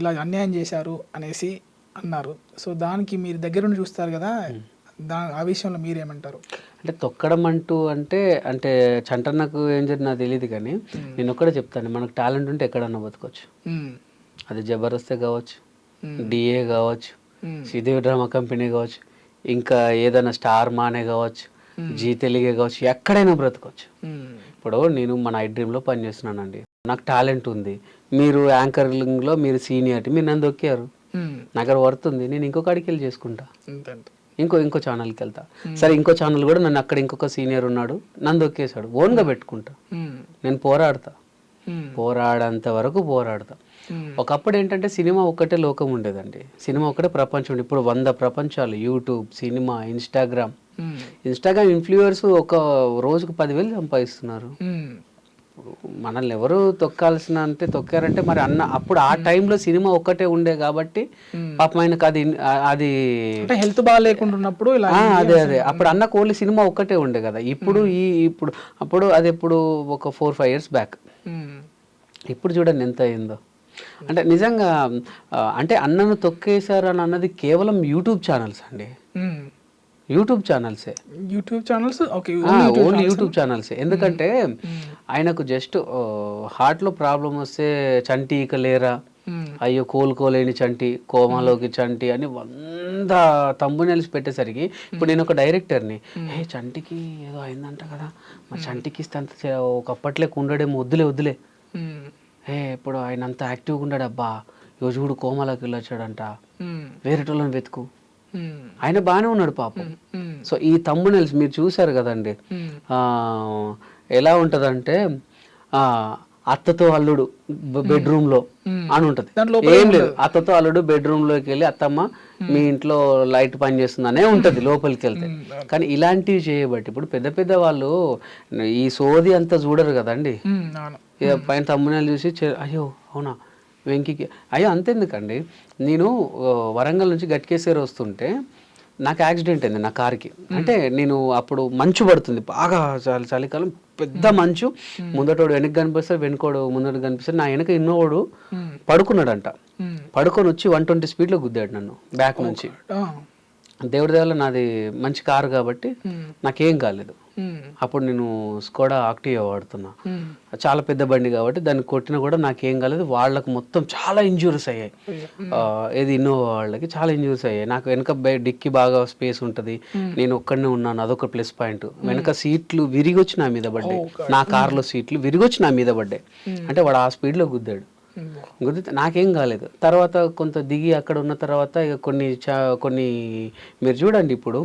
ఇలా అన్యాయం చేశారు అనేసి అన్నారు. సో దానికి మీరు దగ్గర నుండి చూస్తారు కదా, ఆ విషయంలో మీరేమంటారు?
అంటే తొక్కడం అంటే చంటన్నకు ఏం జరిగింది నాకు తెలియదు, కానీ నేను ఒక్కడే చెప్తాను, మనకు టాలెంట్ ఉంటే ఎక్కడన్నా బతకొచ్చు. అది జబర్దస్తే కావచ్చు, డిఏ కావచ్చు, శ్రీదేవి డ్రామా కంపెనీ కావచ్చు, ఇంకా ఏదైనా స్టార్ మానే కావచ్చు, జీ తెలుగే కావచ్చు, ఎక్కడైనా బ్రతకొచ్చు. ఇప్పుడు నేను మన ఐడ్రీమ్లో పనిచేస్తున్నానండి, నాకు టాలెంట్ ఉంది, మీరు యాంకరింగ్లో మీరు సీనియారిటీ, మీరు నన్ను దొక్కారు, నాకు వర్త్ ఉంది, నేను ఇంకొకడికి వెళ్ళి చేసుకుంటా, ఇంకో ఛానల్కి వెళ్తా. సరే ఇంకో ఛానల్ కూడా నన్ను అక్కడ ఇంకొక సీనియర్ ఉన్నాడు నన్ను దొక్కేశాడు, ఓన్గా పెట్టుకుంటా, నేను పోరాడతా, పోరాడేంత వరకు పోరాడతా. ఒకప్పుడు ఏంటంటే సినిమా ఒక్కటే లోకం ఉండేదండి, సినిమా ఒక్కటే ప్రపంచం ఉండే. ఇప్పుడు 100 ప్రపంచాలు, యూట్యూబ్, సినిమా, ఇన్స్టాగ్రామ్ ఇన్ఫ్లుయర్స్ ఒక రోజుకు 10,000 సంపాదిస్తున్నారు. మనల్ని ఎవరు తొక్కాల్సిన అంటే తొక్కారంటే మరి అప్పుడు ఆ టైంలో సినిమా ఒక్కటే ఉండే కాబట్టి పాపం ఆయనకు అది
హెల్త్ బాగా లేకుంటున్నప్పుడు ఇలా
అదే అప్పుడు అన్నకు ఓన్లీ సినిమా ఒక్కటే ఉండే కదా. ఇప్పుడు అప్పుడు అది ఎప్పుడు ఒక 4-5 years బ్యాక్. ఇప్పుడు చూడండి ఎంత అయిందో. అంటే నిజంగా అంటే అన్నను తొక్కేశారు అని అన్నది కేవలం యూట్యూబ్ ఛానల్స్ అండి, యూట్యూబ్ ఛానల్సే,
యూట్యూబ్ ఛానల్స్
ఓన్లీ యూట్యూబ్ ఛానల్సే. ఎందుకంటే ఆయనకు జస్ట్ హార్ట్లో ప్రాబ్లం వస్తే చంటి ఇక లేరా, అయ్యో కోలుకోలేని చంటి, కోమాలోకి చంటి అని 100 thumbnails పెట్టేసరికి ఇప్పుడు నేను ఒక డైరెక్టర్ని, చంటికి ఏదో అయిందంట కదా, మరి చంటికి ఇస్తే అంత ఒకప్పట్లేక ఉండడేమో, వద్దులే ఇప్పుడు ఆయన అంత యాక్టివ్గా ఉన్నాడు, అబ్బా ఇగో చూడు కోమాలోకి వెళ్ళొచ్చాడంట, వేరేటోళ్ళని వెతుకు, ఆయన బాగానే ఉన్నాడు పాపం. సో ఈ thumbnails మీరు చూసారు కదండి, ఎలా ఉంటదంటే అత్తతో అల్లుడు బెడ్రూమ్ లో అని ఉంటది, ఏం లేదు, అత్తతో అల్లుడు బెడ్రూమ్ లోకి వెళ్ళి అత్తమ్మ మీ ఇంట్లో లైట్ పని చేస్తుందనే ఉంటది లోపలికి వెళ్తే. కానీ ఇలాంటివి చేయబట్టి ఇప్పుడు పెద్ద వాళ్ళు ఈ సోది అంతా చూడరు కదండి, పైన thumbnail చూసి అయ్యో అవునా వెంకీకి అయ్యో అంతెందుకండి. నేను వరంగల్ నుంచి గట్కేశ్వరి వస్తుంటే నాకు యాక్సిడెంట్ అయింది నా కార్కి. అంటే నేను అప్పుడు మంచు పడుతుంది బాగా, చలికాలం, పెద్ద మంచు, ముందటోడు వెనక్కి కనిపిస్తాడు, వెనుకోడు ముందట కనిపిస్తాడు, నా వెనక ఇన్నోడు పడుకున్నాడంట, పడుకొని వచ్చి 120 speed లో గుద్దాడు నన్ను బ్యాక్ నుంచి. దేవుడి దేవల్ల నాది మంచి కారు కాబట్టి నాకేం కాలేదు. అప్పుడు నేను స్కోడా ఆక్టివా వాడుతున్నా, చాలా పెద్ద బండి కాబట్టి దాన్ని కొట్టినా కూడా నాకేం కాలేదు. వాళ్ళకు మొత్తం చాలా ఇంజూరీస్ అయ్యాయి, ఏది ఇన్నోవా వాళ్ళకి చాలా ఇంజూరీస్ అయ్యాయి. నాకు వెనక డిక్కి బాగా స్పేస్ ఉంటుంది, నేను ఒక్కడనే ఉన్నాను, అదొక ప్లస్ పాయింట్. వెనక సీట్లు విరిగొచ్చి నా మీద పడ్డాయి, నా కార్లో సీట్లు విరిగొచ్చి నా మీద పడ్డాయి. అంటే వాడు ఆ స్పీడ్లో గుద్దాడు, గుద్దితే నాకేం కాలేదు. తర్వాత కొంత దిగి అక్కడ ఉన్న తర్వాత ఇక కొన్ని మీరు చూడండి, ఇప్పుడు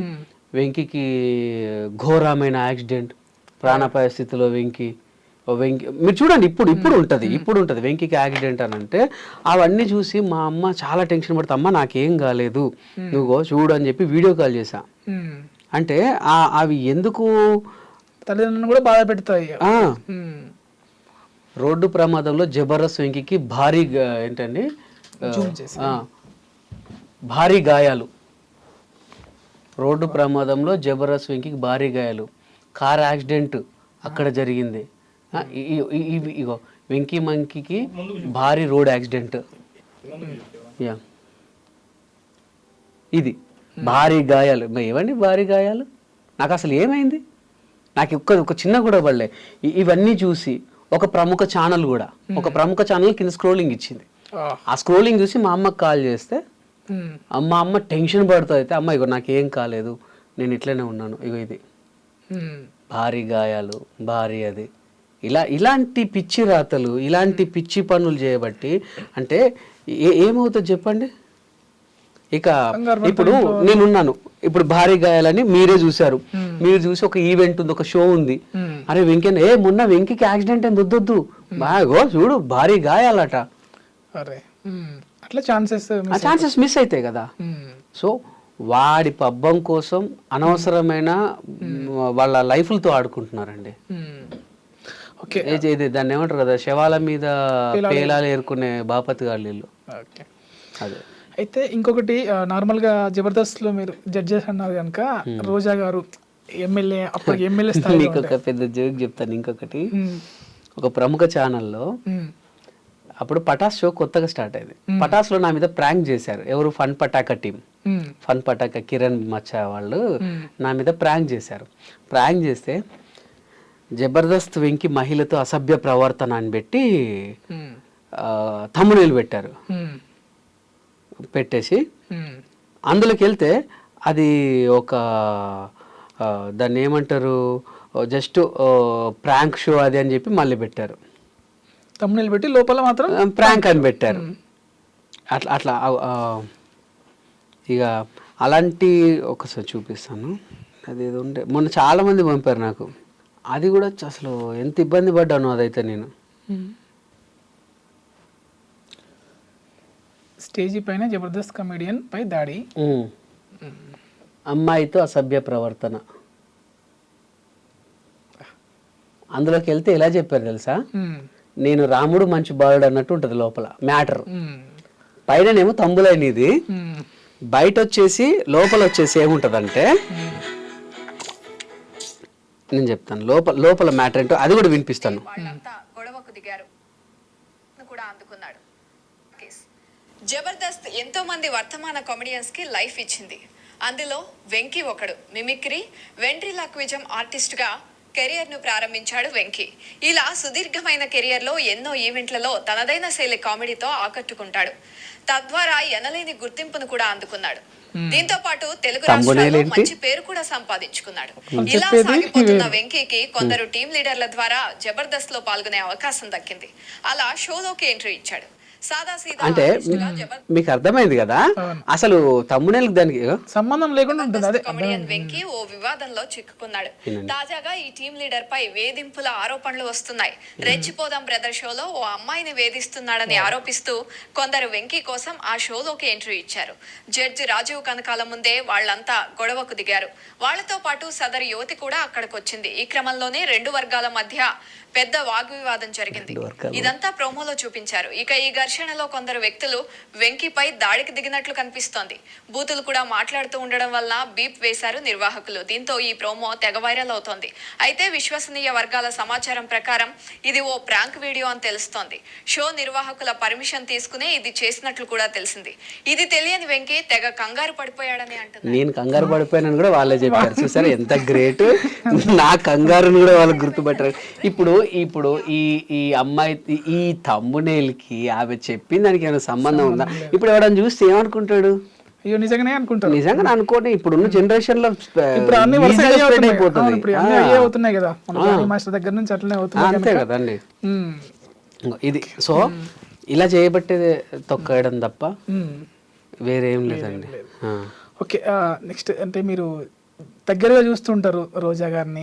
వెంకీకి ఘోరమైన యాక్సిడెంట్, ప్రాణాపాయ స్థితిలో వెంకీ మీరు చూడండి, ఇప్పుడు ఉంటుంది వెంకీకి యాక్సిడెంట్ అని అంటే అవన్నీ చూసి మా అమ్మ చాలా టెన్షన్ పడుతుంది, అమ్మ నాకేం కాలేదు నువ్వు చూడు అని చెప్పి వీడియో కాల్ చేశా. అంటే అవి ఎందుకు
తల్లిదండ్రులను కూడా బాధ పెడతాయి.
రోడ్డు ప్రమాదంలో జబర్దస్త్ వెంకీకి భారీ గాయాలు, రోడ్డు ప్రమాదంలో జబర్దస్త్ వెంకీకి భారీ గాయాలు, కార్ యాక్సిడెంట్ అక్కడ జరిగింది. ఇగో వెంకీ మంకీకి భారీ రోడ్ యాక్సిడెంట్, ఇది భారీ గాయాలు. ఏమండి భారీ గాయాలు, నాకు అసలు ఏమైంది, నాకు ఒక చిన్న కూడా పడలే. ఇవన్నీ చూసి ఒక ప్రముఖ ఛానల్ కింద స్క్రోలింగ్ ఇచ్చింది. ఆ స్క్రోలింగ్ చూసి మా అమ్మకి కాల్ చేస్తే మా అమ్మ టెన్షన్ పడుతూ అయితే, అమ్మ ఇగో నాకేం కాలేదు, నేను ఇట్లనే ఉన్నాను, ఇగో ఇది భారీ గాయాలు, భారీ అది, ఇలాంటి పిచ్చి రాతలు, ఇలాంటి పిచ్చి పనులు చేయబట్టి అంటే ఏమవుతుంది చెప్పండి. ఇక ఇప్పుడు నేనున్నాను, ఇప్పుడు భారీ గాయాలని మీరే చూసారు, మీరు చూసి ఒక ఈవెంట్ ఉంది, ఒక షో ఉంది, అరే వెంకయ్య మొన్న వెంకీకి యాక్సిడెంట్ అని వద్దొద్దు, బాగో చూడు భారీ గాయాలట,
అట్లా ఛాన్సెస్
మిస్ అవుతాయి కదా. సో వాడి పబ్బం కోసం అనవసరమైన వాళ్ళ లైఫ్లతో ఆడుకుంటున్నారండి. దాన్ని ఏమంటారు కదా, శవాల మీద పేలాలు ఏరుకునే బాపతి గాళ్ళు. అదే
అయితే ఇంకొకటి, నార్మల్గా జబర్దస్త్లో మీరు జడ్జెస్ అన్నారు కనుక రోజా గారు ఎమ్మెల్యే, అప్పుడు ఎమ్మెల్యే స్థాయి.
మీకు ఒక పెద్ద జోక్ చెప్తాను. ఇంకొకటి, ఒక ప్రముఖ ఛానల్లో అప్పుడు పటాస్ షో కొత్తగా స్టార్ట్ అయింది. పటాస్లో నా మీద ప్రాంక్ చేశారు. ఎవరు? Fun Pataka team, fun Pataka Kiran మచ్చా వాళ్ళు నా మీద ప్రాంక్ చేశారు. ప్రాంక్ చేస్తే జబర్దస్త్ వెంకి మహిళతో అసభ్య ప్రవర్తన అని పెట్టి thumbnail పెట్టారు. పెట్టేసి అందులోకి వెళ్తే అది ఒక దాన్ని ఏమంటారు, జస్ట్ ప్రాంక్ షో అది అని చెప్పి మళ్ళీ పెట్టారు.
thumbnail పెట్టి లోపల మాత్రం
ప్రాంక్ అని పెట్టారు. అట్లా ఇక అలాంటి ఒకసారి చూపిస్తాను. అది ఏదో ఉండే, మొన్న చాలా మంది పంపారు నాకు. అది కూడా అసలు ఎంత ఇబ్బంది పడ్డాను అదైతే నేను.
స్టేజీ పైన జబర్దస్త్ కమెడియన్ పై దాడి.
అమ్మాయితో అసభ్య ప్రవర్తన. అందులోకి వెళ్తే ఎలా చెప్పారు తెలుసా, నేను రాముడు మంచి బాలుడు అన్నట్టు ఉంటుంది లోపల మ్యాటర్. పైననేమో తంబులైనది, బయట వచ్చేసి లోపల వచ్చేసి ఏముంటదంటే నేను చెప్తాను లోపల మ్యాటర్ ఏంటో అది కూడా వినిపిస్తాను.
గొడవకు దిగారు కూడా అందుకున్నాడు. జబర్దస్త్ ఎంతో మంది వర్తమాన కామెడియన్స్ కి లైఫ్ ఇచ్చింది. అందులో వెంకీ ఒకడు. మిమిక్రీ, వెంట్రిలాక్విజం ఆర్టిస్ట్ గా కెరియర్ ను ప్రారంభించాడు వెంకీ. ఇలా సుదీర్ఘమైన కెరియర్ లో ఎన్నో ఈవెంట్లలో తనదైన శైలి కామెడీతో ఆకట్టుకుంటాడు. తద్వారా ఎనలేని గుర్తింపును కూడా అందుకున్నాడు. దీంతో పాటు తెలుగు రాష్ట్రాల్లో మంచి పేరు కూడా సంపాదించుకున్నాడు. ఇలా సాగిపోతున్న వెంకీకి కొందరు టీం లీడర్ల ద్వారా జబర్దస్త్ లో పాల్గొనే అవకాశం దక్కింది. అలా షోలోకి ఎంట్రీ ఇచ్చాడు.
అంటే మీకు అర్థమైంది కదా, అసలు తమ్మునేలకు దానికి
సంబంధం లేకుండా ఉంటుంది.
కమెడియన్ వెంకీ ఓ వివాదంలో చిక్కుకున్నాడు. తాజాగా ఈ టీం లీడర్ పై వేధింపుల ఆరోపణలు వస్తున్నాయి. రెచ్చిపోదాం బ్రదర్ షోలో ఓ అమ్మాయిని వేధిస్తున్నాడని ఆరోపిస్తూ కొందరు వెంకీ కోసం ఆ షోలోకి ఎంట్రీ ఇచ్చారు. జడ్జి రాజీవ్ కనకాల ముందే వాళ్లంతా గొడవకు దిగారు. వాళ్లతో పాటు సదరు యువతి కూడా అక్కడికి వచ్చింది. ఈ క్రమంలోనే రెండు వర్గాల మధ్య పెద్ద వాగ్వివాదం జరిగింది. ఇదంతా ప్రోమోలో చూపించారు. ఇక ఈ ఘర్షణలో కొందరు వ్యక్తులు వెంకీపై దాడికి దిగినట్లు కనిపిస్తోంది. బూతులు కూడా మాట్లాడుతూ ఉండడం వల్ల బీప్ వేశారు నిర్వాహకులు. దీంతో ఈ ప్రోమో తెగ వైరల్ అవుతోంది. అయితే విశ్వసనీయ వర్గాల సమాచారం ప్రకారం ఇది ఓ ప్రాంక్ వీడియో అని తెలుస్తోంది. షో నిర్వాహకుల పర్మిషన్ తీసుకునే ఇది చేసినట్లు కూడా తెలిసింది. ఇది తెలియని వెంకీ తెగ కంగారు పడిపోయాడని అంటున్నారు.
నేను కంగారు పడిపోయానని కూడా వాళ్ళే చెప్పారు. చూసారు ఎంత గ్రేట్, నా కంగారుని కూడా వాళ్ళు గుర్తుపట్టారు. ఇప్పుడు ఈ అమ్మాయి ఈ తమ్మునేల్కి ఆమె చెప్పింది దానికి ఏమైనా సంబంధం ఉందా? ఇప్పుడు ఎవడని చూస్తే ఏమనుకుంటాడు?
అయ్యో నిజంగానే అనుకుంటారు.
నిజంగా అనుకోండి, ఇప్పుడున్న జనరేషన్ లో
ఇప్పుడు అన్ని అవుతున్నాయి కదా, మాస్టర్ దగ్గర నుంచి అట్లనే అవుతుంది.
అంతే కదండి. ఇది సో ఇలా చేయబట్టే తొక్కడం తప్ప వేరేం లేదండి.
ఓకే, నెక్స్ట్ అంటే మీరు దగ్గరగా చూస్తుంటారు రోజా గారిని,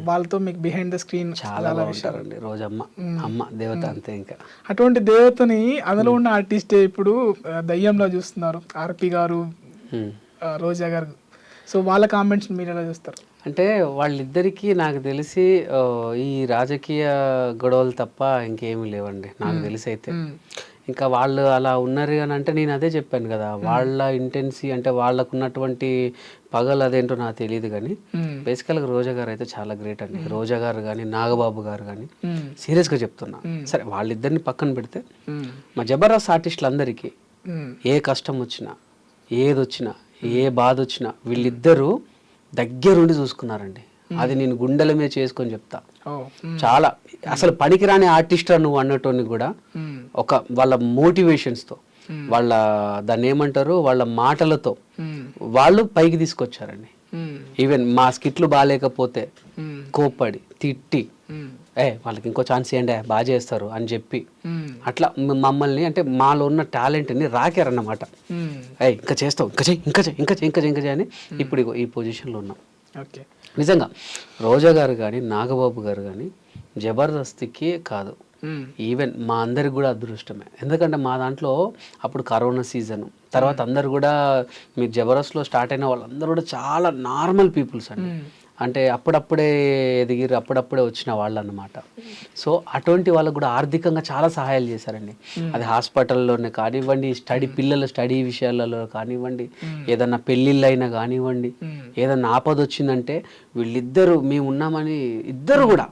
వాళ్ళతో మీకు బిహైండ్ ద స్క్రీన్
చాలా బాగుంటారండి. రోజమ్మ అమ్మ దేవత అంతే. ఇంకా
అటువంటి దేవతని అందులో ఉన్న ఆర్టిస్టే ఇప్పుడు దయ్యంలో చూస్తున్నారు, ఆర్పి గారు, రోజా గారు. సో వాళ్ళ కామెంట్స్ మీరు ఎలా చూస్తారు?
అంటే వాళ్ళిద్దరికీ నాకు తెలిసి ఈ రాజకీయ గొడవలు తప్ప ఇంకేమీ లేవండి నాకు తెలిసి. అయితే ఇంకా వాళ్ళు అలా ఉన్నారు అని అంటే నేను అదే చెప్పాను కదా, వాళ్ళ ఇంటెన్సీ అంటే వాళ్ళకు ఉన్నటువంటి పగలు అదేంటో నాకు తెలియదు. కానీ బేసికల్గా రోజా గారు అయితే చాలా గ్రేట్ అండి. రోజా గారు కానీ నాగబాబు గారు కానీ సీరియస్గా చెప్తున్నా. సరే వాళ్ళిద్దరిని పక్కన పెడితే మా జబర్దస్త్ ఆర్టిస్టులందరికీ ఏ కష్టం వచ్చినా, ఏది వచ్చినా, ఏ బాధ వచ్చినా వీళ్ళిద్దరూ దగ్గరుండి చూసుకున్నారండి. అది నేను గుండెల మీద చేసుకొని చెప్తా. చాలా అసలు పనికిరాని ఆర్టిస్ట్ నువ్వు అన్నటోని కూడా ఒక వాళ్ళ మోటివేషన్స్తో, వాళ్ళ దాన్ని ఏమంటారు, వాళ్ళ మాటలతో వాళ్ళు పైకి తీసుకొచ్చారండి. ఈవెన్ మా స్కిట్లు బాగాలేకపోతే కోప్పడి తిట్టి వాళ్ళకి ఇంకో ఛాన్స్ ఇవ్వండి బాగా చేస్తారు అని చెప్పి అట్లా మమ్మల్ని అంటే మాలో ఉన్న టాలెంట్ని రాకారన్నమాట. ఇంకా చేస్తావు, ఇంకా చెయ్యి, ఇంకా చెయ్యి, ఇంకా చెయ్యి, ఇంకా చెయ్యి, ఇంకా చెయ్యి అని ఇప్పుడు ఈ పొజిషన్లో ఉన్నాం. నిజంగా రోజా గారు కానీ నాగబాబు గారు కానీ జబర్దస్త్కి కాదు, ఈవెన్ మా అందరికి కూడా అదృష్టమే. ఎందుకంటే మా దాంట్లో అప్పుడు కరోనా సీజన్ తర్వాత అందరు కూడా మీరు జబర్దస్త్లో స్టార్ట్ అయిన వాళ్ళందరూ కూడా చాలా నార్మల్ పీపుల్స్ అండి. అంటే అప్పుడప్పుడే ఎదిగిరు, అప్పుడప్పుడే వచ్చిన వాళ్ళు అన్నమాట. సో అటువంటి వాళ్ళకు కూడా ఆర్థికంగా చాలా సహాయాలు చేశారండి. అది హాస్పిటల్లోనే కానివ్వండి, పిల్లల స్టడీ విషయాలలో కానివ్వండి, ఏదన్నా పెళ్ళిళ్ళు అయినా కానివ్వండి, ఏదన్నా ఆపద వచ్చిందంటే వీళ్ళిద్దరూ మేము ఉన్నామని ఇద్దరు కూడా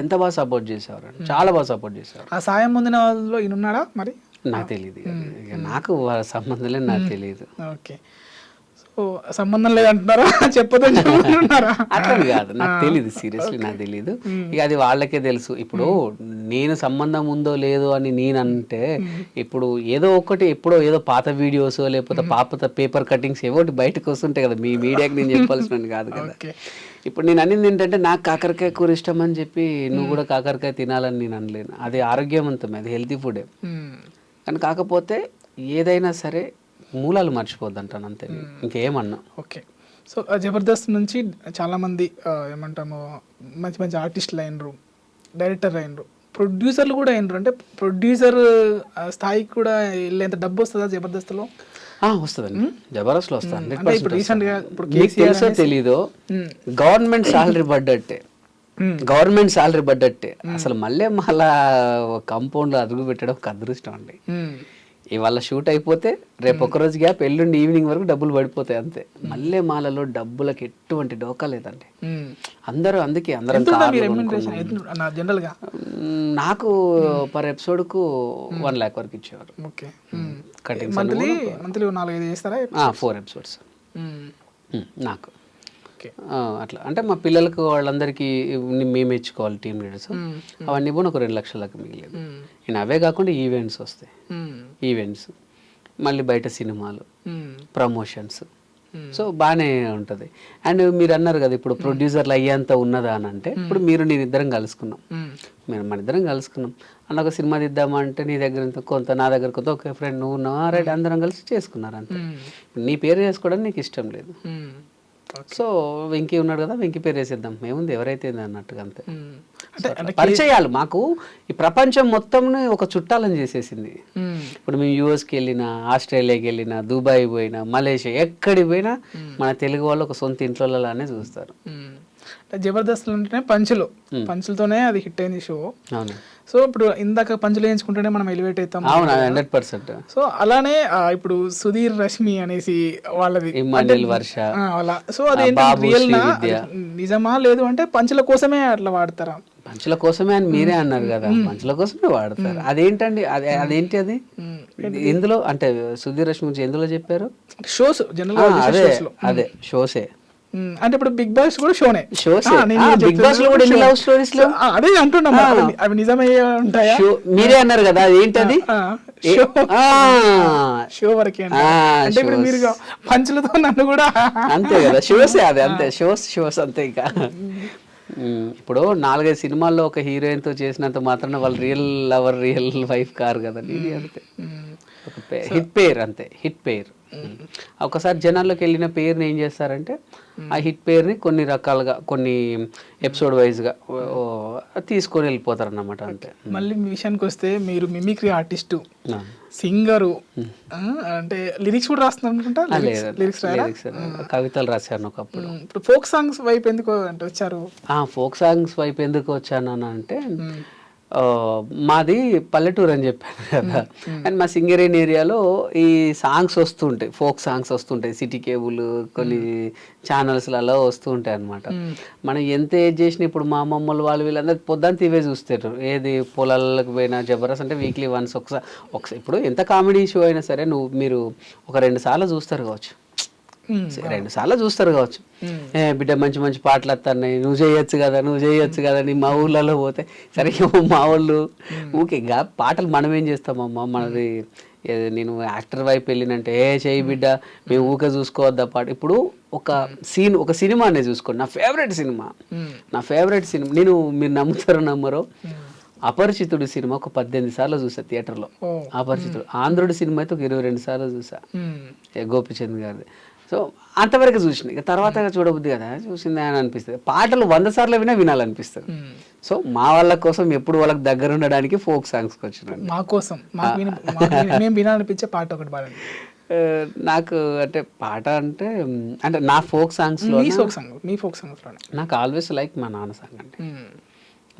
ఎంత బాగా సపోర్ట్ చేసేవారు, చాలా బాగా సపోర్ట్ చేసేవారు.
ఆ సాయం పొందిన వాళ్ళలో ఈయన ఉన్నాడా మరి?
నాకు తెలియదు, నాకు వాళ్ళ సంబంధం లేదు, నాకు తెలియదు.
ఓకే, సంబంధం లేదంటున్నారా? చెప్పొద్దున్నారా?
అట్లా కాదు, నాకు తెలియదు, సీరియస్లీ నాకు తెలియదు. ఇక అది వాళ్ళకే తెలుసు. ఇప్పుడు నేను సంబంధం ఉందో లేదో అని నేను అంటే ఇప్పుడు ఏదో ఒకటి ఎప్పుడో ఏదో పాత వీడియోస్ లేకపోతే పాత పేపర్ కటింగ్స్ ఏవో బయటకు వస్తుంటాయి కదా, మీ మీడియాకి నేను చెప్పాల్సిన కాదు కదా. ఇప్పుడు నేను అనింది ఏంటంటే నాకు కాకరకాయ కూర ఇష్టం అని చెప్పి నువ్వు కూడా కాకరకాయ తినాలని నేను అనలేను. అది ఆరోగ్యవంతమే, అది హెల్తీ ఫుడే. కానీ కాకపోతే ఏదైనా సరే మూలాలు మర్చిపోద్దంటాను అంతే, ఇంకేమన్నా.
ఓకే, సో జబర్దస్త్ నుంచి చాలామంది ఏమంటాము మంచి మంచి ఆర్టిస్టులు అయినరు, డైరెక్టర్ అయినరు, ప్రొడ్యూసర్లు కూడా అయినారు, అంటే ప్రొడ్యూసర్ స్థాయికి కూడా వెళ్ళేంత డబ్బు వస్తుందా జబర్దస్త్లో?
వస్తుందండి, జబర్దస్త్లో వస్తుంది.
అంటే ఇప్పుడు రీసెంట్ గా ఇప్పుడు
మీకు తెలుసో తెలీదో, గవర్నమెంట్ శాలరీ పడ్డట్టే, గవర్నమెంట్ శాలరీ పడ్డట్టే. అసలు మళ్ళీ కాంపౌండ్ లో అదుగు పెట్టడం ఒక అదృష్టం అండి. ఇవాళ షూట్ అయిపోతే రేపు ఒక్కరోజు గ్యాప్, ఎల్లుండి ఈవినింగ్ వరకు డబ్బులు పడిపోతాయి అంతే. మల్లె మాలలో డబ్బులకి ఎటువంటి డోకా లేదండి. అందరూ అందుకే అందరం
జనరల్ గా
నాకు పర్ ఎపిసోడ్ కు 1 lakh వరకు ఇచ్చేవారు.
మంత్లీ 4-5 చేస్తారా?
4 episodes నాకు అట్లా. అంటే మా పిల్లలకు వాళ్ళందరికీ మేము ఇచ్చుకోవాలి టీమ్ లీడర్స్, అవన్నీ కూడా ఒక 2 లక్షలకు మిగిలేదు. నేను అవే కాకుండా ఈవెంట్స్ వస్తాయి, ఈవెంట్స్ మళ్ళీ బయట సినిమాలు, ప్రమోషన్స్. సో బాగానే ఉంటుంది. అండ్ మీరు అన్నారు కదా ఇప్పుడు ప్రొడ్యూసర్లు అయ్యేంత ఉన్నదా అని అంటే, ఇప్పుడు నేను ఇద్దరం కలుసుకున్నాం, మన ఇద్దరం కలుసుకున్నాం అన్న ఒక సినిమా తీద్దామంటే నీ దగ్గర కొంత, నా దగ్గర కొంత, ఒక ఫ్రెండ్ నువ్వు ఉన్నావు, రైట్ అందరం కలిసి చేసుకున్నారు అంతే. నీ పేరు చేసుకోవడం నీకు ఇష్టం లేదు, సో వెంకీ ఉన్నాడు కదా వెంకీ పేరు వేసేద్దాం, ఏముంది ఎవరైతే అన్నట్టుగా అంతే. పరిచయాలు మాకు ఈ ప్రపంచం మొత్తం ఒక చుట్టాలని చేసేసింది. ఇప్పుడు మేము యూఎస్కి వెళ్ళినా, ఆస్ట్రేలియాకి వెళ్ళినా, దుబాయ్ పోయినా, మలేషియా ఎక్కడికి పోయినా మన తెలుగు వాళ్ళు ఒక సొంత ఇంట్లోనే చూస్తారు.
జబర్దస్త్ అంటేనే పంచులతోనే అది హిట్ అయింది షో. సో ఇప్పుడు ఇందాక పంచులు వేయించుకుంటేనే మనం ఎలివేట్ అవుతాం.
100%.
సో అలానే ఇప్పుడు సుధీర్ రష్మి అనేసి వాళ్ళది
వర్ష,
సో అది రియల్ నిజమా లేదు అంటే పంచుల కోసమే అట్లా వాడతారా?
పంచుల కోసమే అని మీరే అన్నారు కదా, పంచుల కోసమే వాడతారు. అదేంటండి, అదేంటి అది ఇందులో అంటే సుధీర్ రష్మి గురించి ఎందులో చెప్పారు?
షోస్ జనరల్
అదే షోసే.
అంటే ఇప్పుడు బిగ్ బాస్ కూడా షోనే.
బిగ్ బాస్ లో కూడా ఎన్ని లవ్ స్టోరీస్ లో
అదే అంటున్నా, అవి నిజమయ్యే ఉంటాయా?
మీరే అన్నారు కదా, ఏంటది
షో వరకే. అంటే ఇప్పుడు మీరు పంచులతో నన్ను కూడా
అంతే కదా, షోసే అది అంతే, షోస్ అంతే. ఇంకా ఇప్పుడు 4-5 సినిమాల్లో ఒక హీరోయిన్ తో చేసినంత మాత్రాన వాళ్ళు real lover, real wife car కదా. ఇది అంతే, హిట్ పేర్ అంతే, హిట్ పేర్. ఒకసారి జనాల్లోకి వెళ్ళిన పేరుని ఏం చేస్తారంటే, ఆ హిట్ పేరుని కొన్ని రకాలుగా, కొన్ని ఎపిసోడ్ వైజ్గా తీసుకొని వెళ్ళిపోతారు అన్నమాట అంతే.
మళ్ళీ మీ విషయానికి వస్తే, మీరు మిమిక్రీ ఆర్టిస్టు, సింగరు, అంటే లిరిక్స్ కూడా రాస్తున్నారు అనుకుంటా? లిరిక్స్
కవితలు రాశాను ఒకప్పుడు.
ఇప్పుడు ఫోక్ సాంగ్స్ వైపు ఎందుకు అంటే వచ్చారు?
ఫోక్ సాంగ్స్ వైపు ఎందుకు వచ్చాను అంటే, మాది పల్లెటూరు అని చెప్పాను కదా, అండ్ మా సింగరేన్ ఏరియాలో ఈ సాంగ్స్ వస్తుంటాయి, ఫోక్ సాంగ్స్ వస్తుంటాయి, సిటీ కేబుల్ కొన్ని ఛానల్స్లలో వస్తూ ఉంటాయి అనమాట. మనం ఎంత ఏజ్ చేసినా ఇప్పుడు మా అమ్మమ్మలు వాళ్ళు వీళ్ళందరూ పొద్దున్న ఇవే చూస్తారు. ఏది పొలాలకు పోయినా జబర్దస్త్ అంటే వీక్లీ వన్స్ ఒకసారి ఇప్పుడు ఎంత కామెడీ షో అయినా సరే మీరు ఒక 2 సార్లు చూస్తారు కావచ్చు, 2 సార్లు చూస్తారు కావచ్చు. బిడ్డ మంచి మంచి పాటలు వస్తున్నాయి, నువ్వు చేయొచ్చు కదా నీ మా ఊళ్ళలో పోతే. సరే మా వాళ్ళు ఊకే పాటలు మనం ఏం చేస్తామమ్మా, మనది నేను యాక్టర్ వైపు వెళ్ళినంటే చేయి బిడ్డ మేము ఊకే చూసుకోవద్దా పాట. ఇప్పుడు ఒక సినిమానే చూసుకోండి, నా ఫేవరెట్ సినిమా మీరు నమ్మరో అపరిచితుడు సినిమా ఒక 18 సార్లు చూసా థియేటర్లో. అపరిచితుడు ఆంధ్రుడి సినిమా అయితే ఒక 22 సార్లు చూసా, గోపిచంద్ గారిది. సో అంతవరకు చూసిన, ఇక తర్వాత చూడబుద్ది కదా, చూసింది అని అనిపిస్తుంది. పాటలు 100 సార్లు వినాలనిపిస్తుంది. సో మా వాళ్ళ కోసం ఎప్పుడు వాళ్ళకి దగ్గర ఉండడానికి ఫోక్ సాంగ్స్కి వచ్చినాను.
మా కోసం వినాలనిపించే పాట ఒకటి పాడండి.
నాకు అంటే పాట అంటే నా ఫోక్ సాంగ్స్ లో నాకు ఆల్వేస్ లైక్ మా నాన్న సాంగ్ అండి.